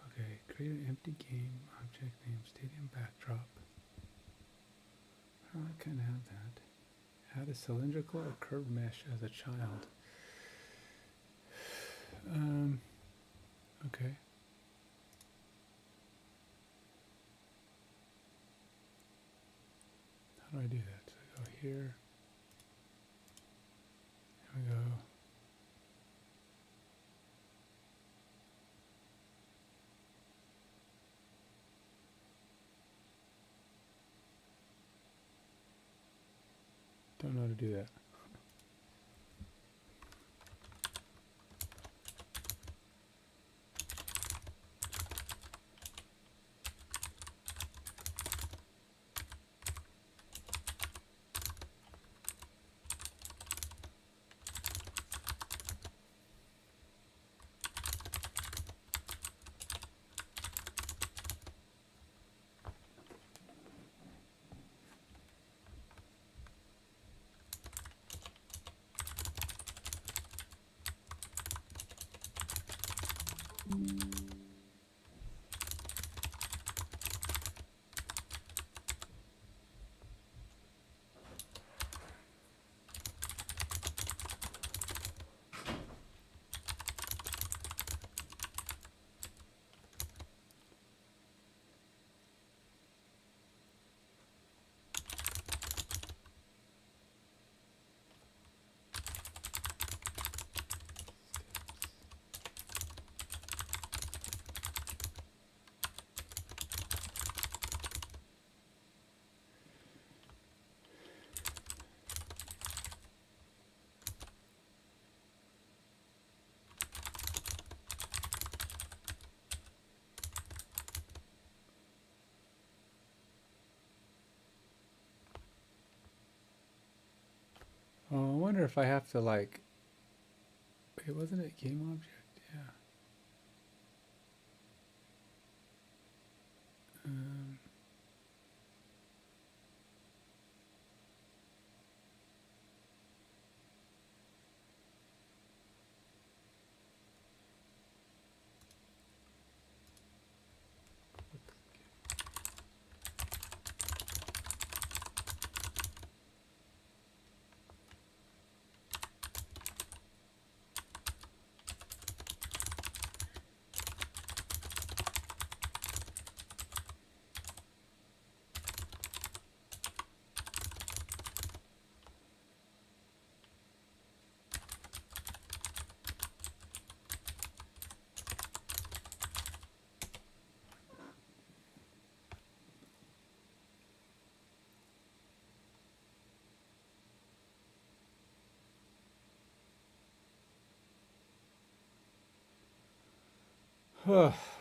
Okay, create an empty game object named stadium backdrop. Oh, I kind of have that. Add a cylindrical or curved mesh as a child. Okay. How do I do that? So I go here. There we go. Don't know how to do that. Oh, I wonder if I have to like. Wait, wasn't it game object? Yeah.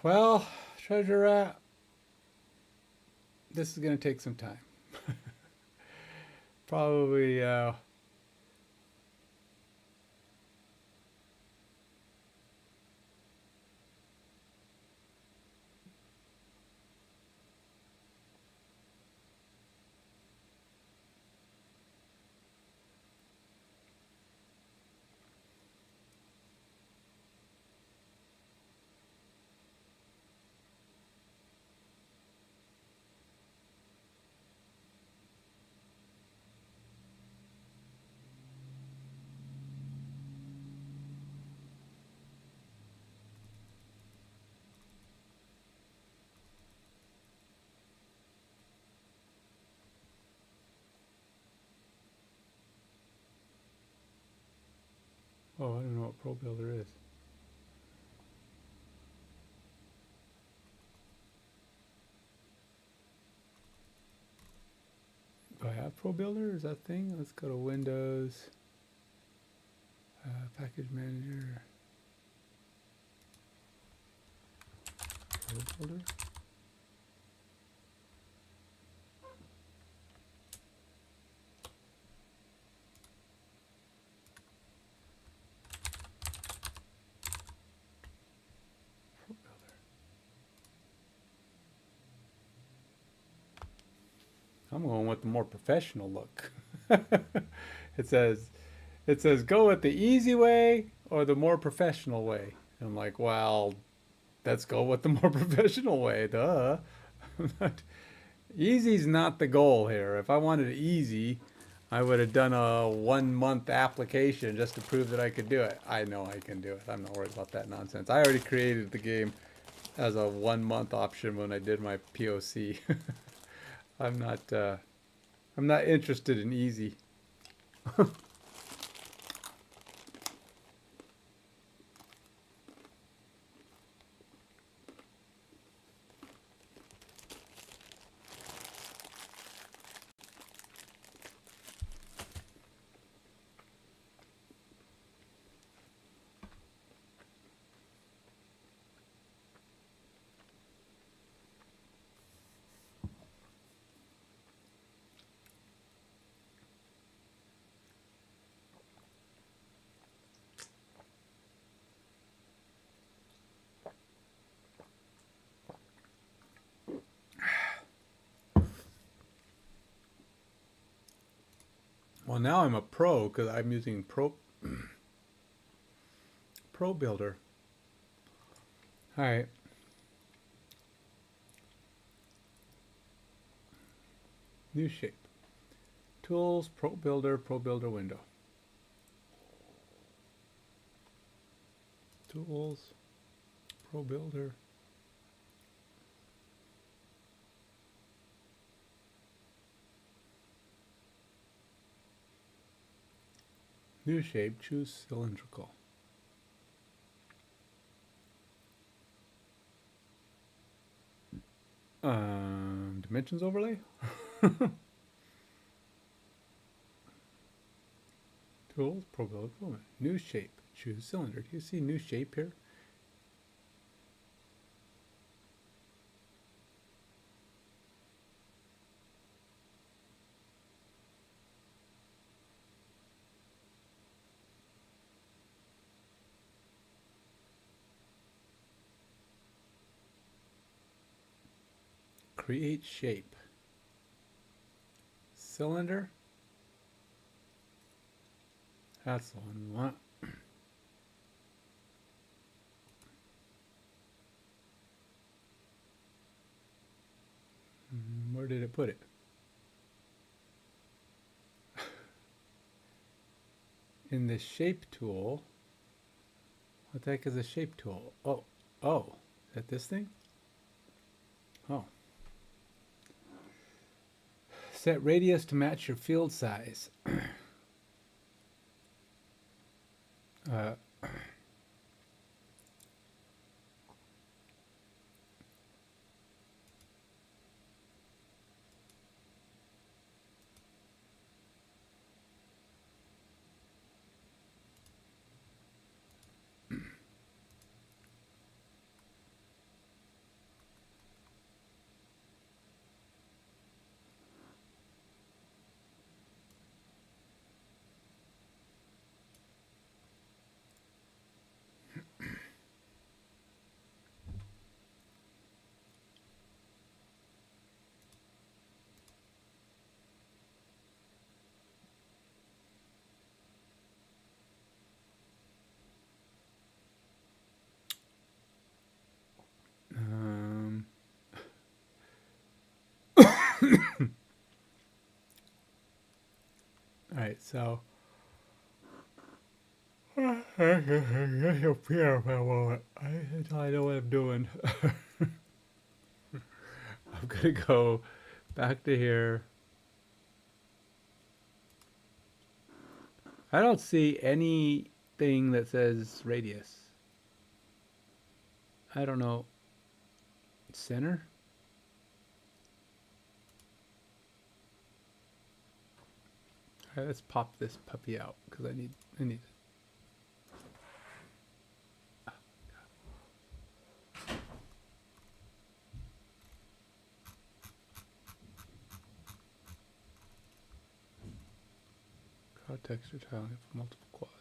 Well, treasure rat. This is going to take some time. Probably. Oh, I don't know what Pro Builder is. Do I have Pro Builder? Is that a thing? Let's go to Windows, Package Manager, Pro Builder. Pro Builder. I'm going with the more professional look. It says go with the easy way or the more professional way. I'm like, well, let's go with the more professional way, duh. Easy's not the goal here. If I wanted easy, I would have done a 1 month application just to prove that I could do it. I know I can do it. I'm not worried about that nonsense. I already created the game as a 1 month option when I did my POC. I'm not interested in easy. Well, now I'm a pro because I'm using Pro Builder. All right. New shape. Tools, Pro Builder window. Tools, Pro Builder. New shape, choose cylindrical. Dimensions overlay. Tools, Pro Builder, new shape, choose cylinder. Do you see new shape here? Create shape. Cylinder. That's the one we want. Where did it put it? In the shape tool. What the heck is a shape tool? Oh, is that this thing? Oh. Set radius to match your field size. All right, so I know what I'm doing. I'm gonna go back to here. I don't see anything that says radius. I don't know. Center? Okay, let's pop this puppy out because I need it. Crowd texture tiling for multiple quads.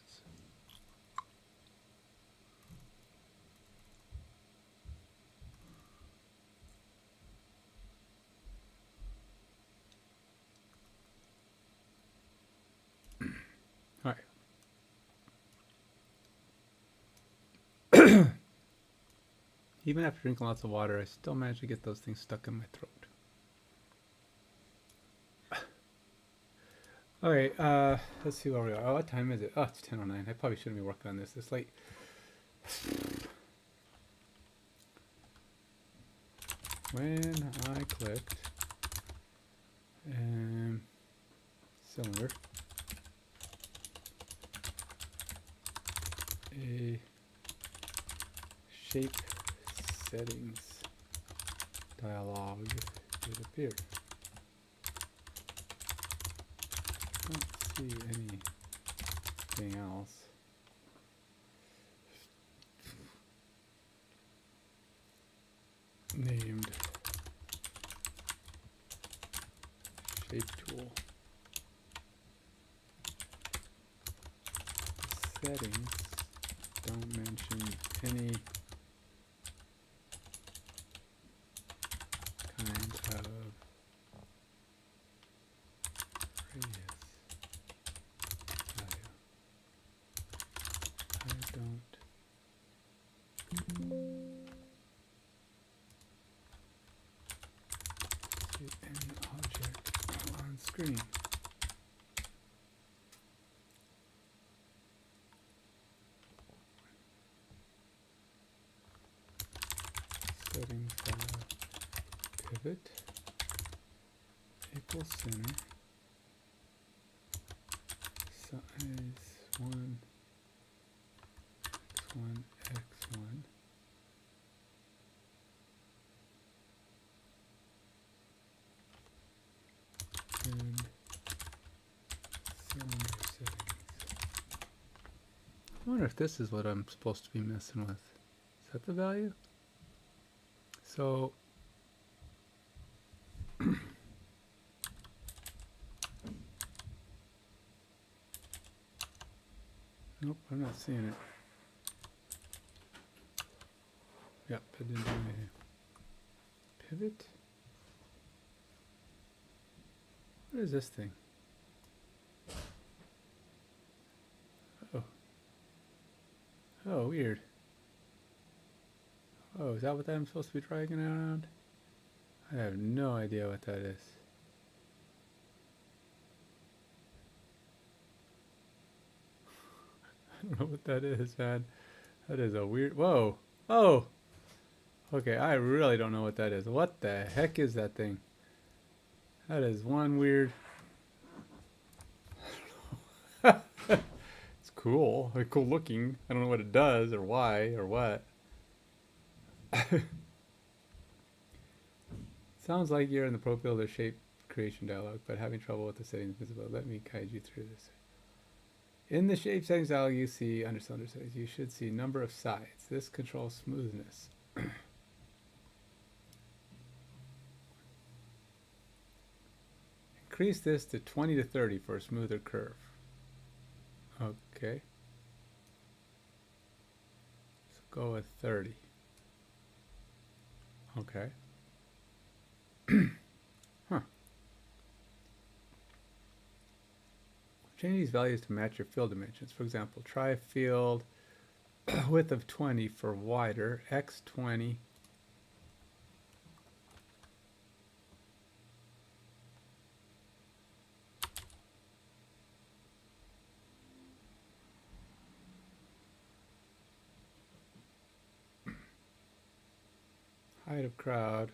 All right. Even after drinking lots of water, I still manage to get those things stuck in my throat. All right, let's see where we are. Oh, what time is it? Oh, it's 10:09. I probably shouldn't be working on this this late. When I clicked cylinder, a shape settings dialog would appear. I don't see anything else. Named shape tool. Settings don't mention any kind of radius value. I don't see any object on screen. Settings pivot equals center size 1 x1 x1 and cylinder settings. I wonder if this is what I'm supposed to be messing with. Is that the value? So nope, I'm not seeing it. Yep, I didn't do anything. Pivot? What is this thing? Oh. Oh, weird. Oh, is that what I'm supposed to be dragging around? I have no idea what that is. I don't know what that is, man. That is a weird... Whoa! Oh! Okay, I really don't know what that is. What the heck is that thing? That is one weird... It's cool. Like, cool looking. I don't know what it does or why or what. Sounds like you're in the Pro Builder shape creation dialog, but having trouble with the settings visible. Let me guide you through this. In the shape settings dialog, you see under cylinder settings, you should see number of sides. This controls smoothness. Increase this to 20 to 30 for a smoother curve. Okay. So go with 30. Okay. Huh. Change these values to match your field dimensions. For example, try field width of 20 for wider, x20. Height of crowd.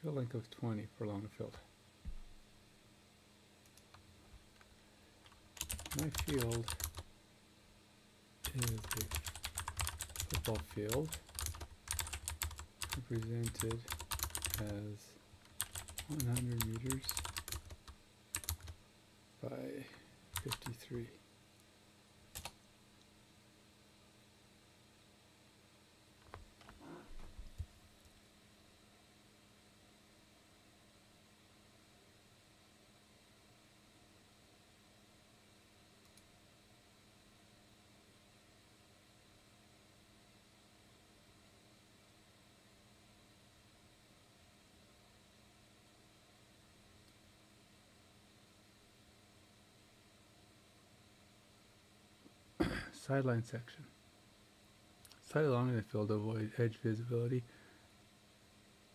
Field length of 20 for long field. my field is a football field represented as 100 meters by 53. Sideline section. Side along the field to avoid edge visibility.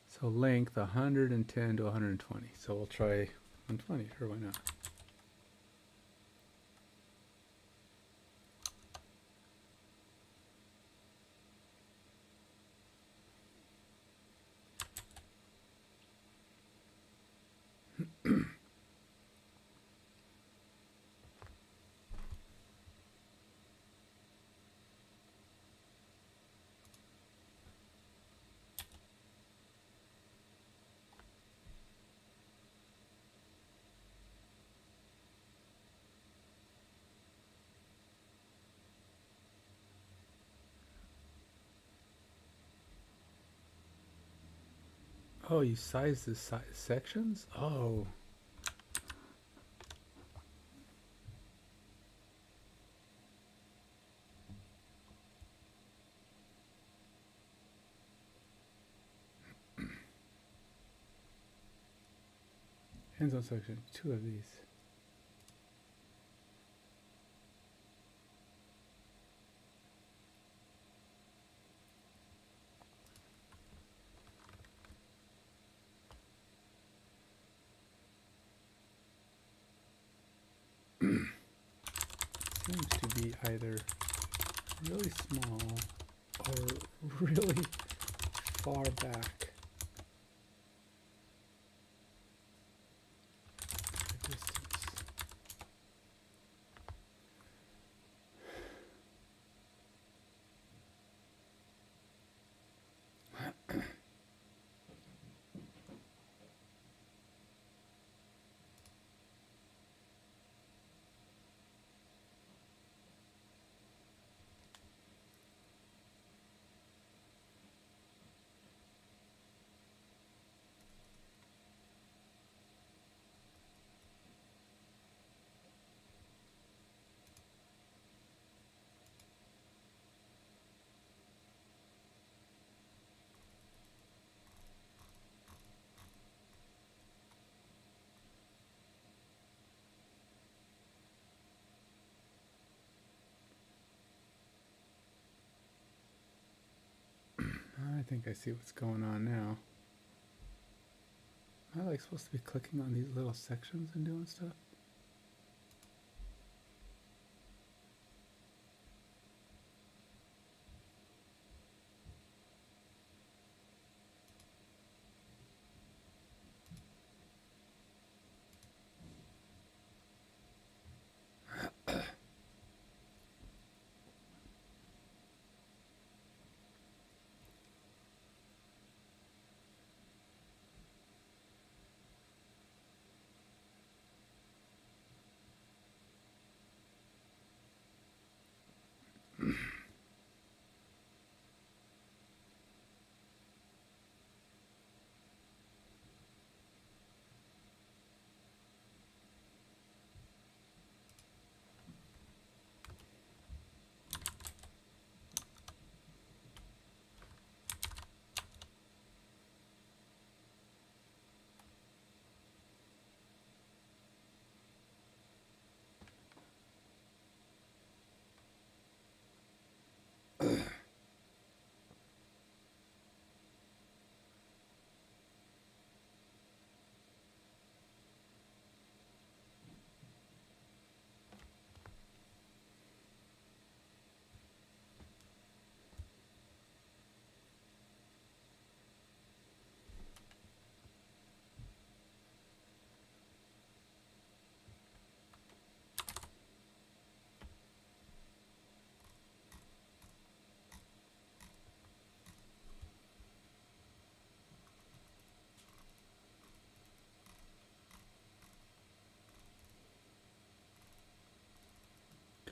So length 110 to 120. So we'll try 120, sure, why not? Oh, you size the sections? Oh. End zone section, 2 of these. Seems to be either really small or really far back. The distance. I think I see what's going on now. Am I like supposed to be clicking on these little sections and doing stuff?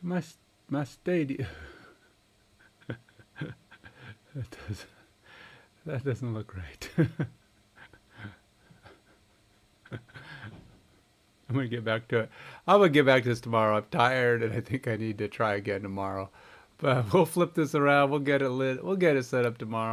my stadium. That doesn't look right. I'm gonna get back to it. I'm gonna get back to this tomorrow. I'm tired and I think I need to try again tomorrow. But we'll flip this around. We'll get it lit. We'll get it set up tomorrow.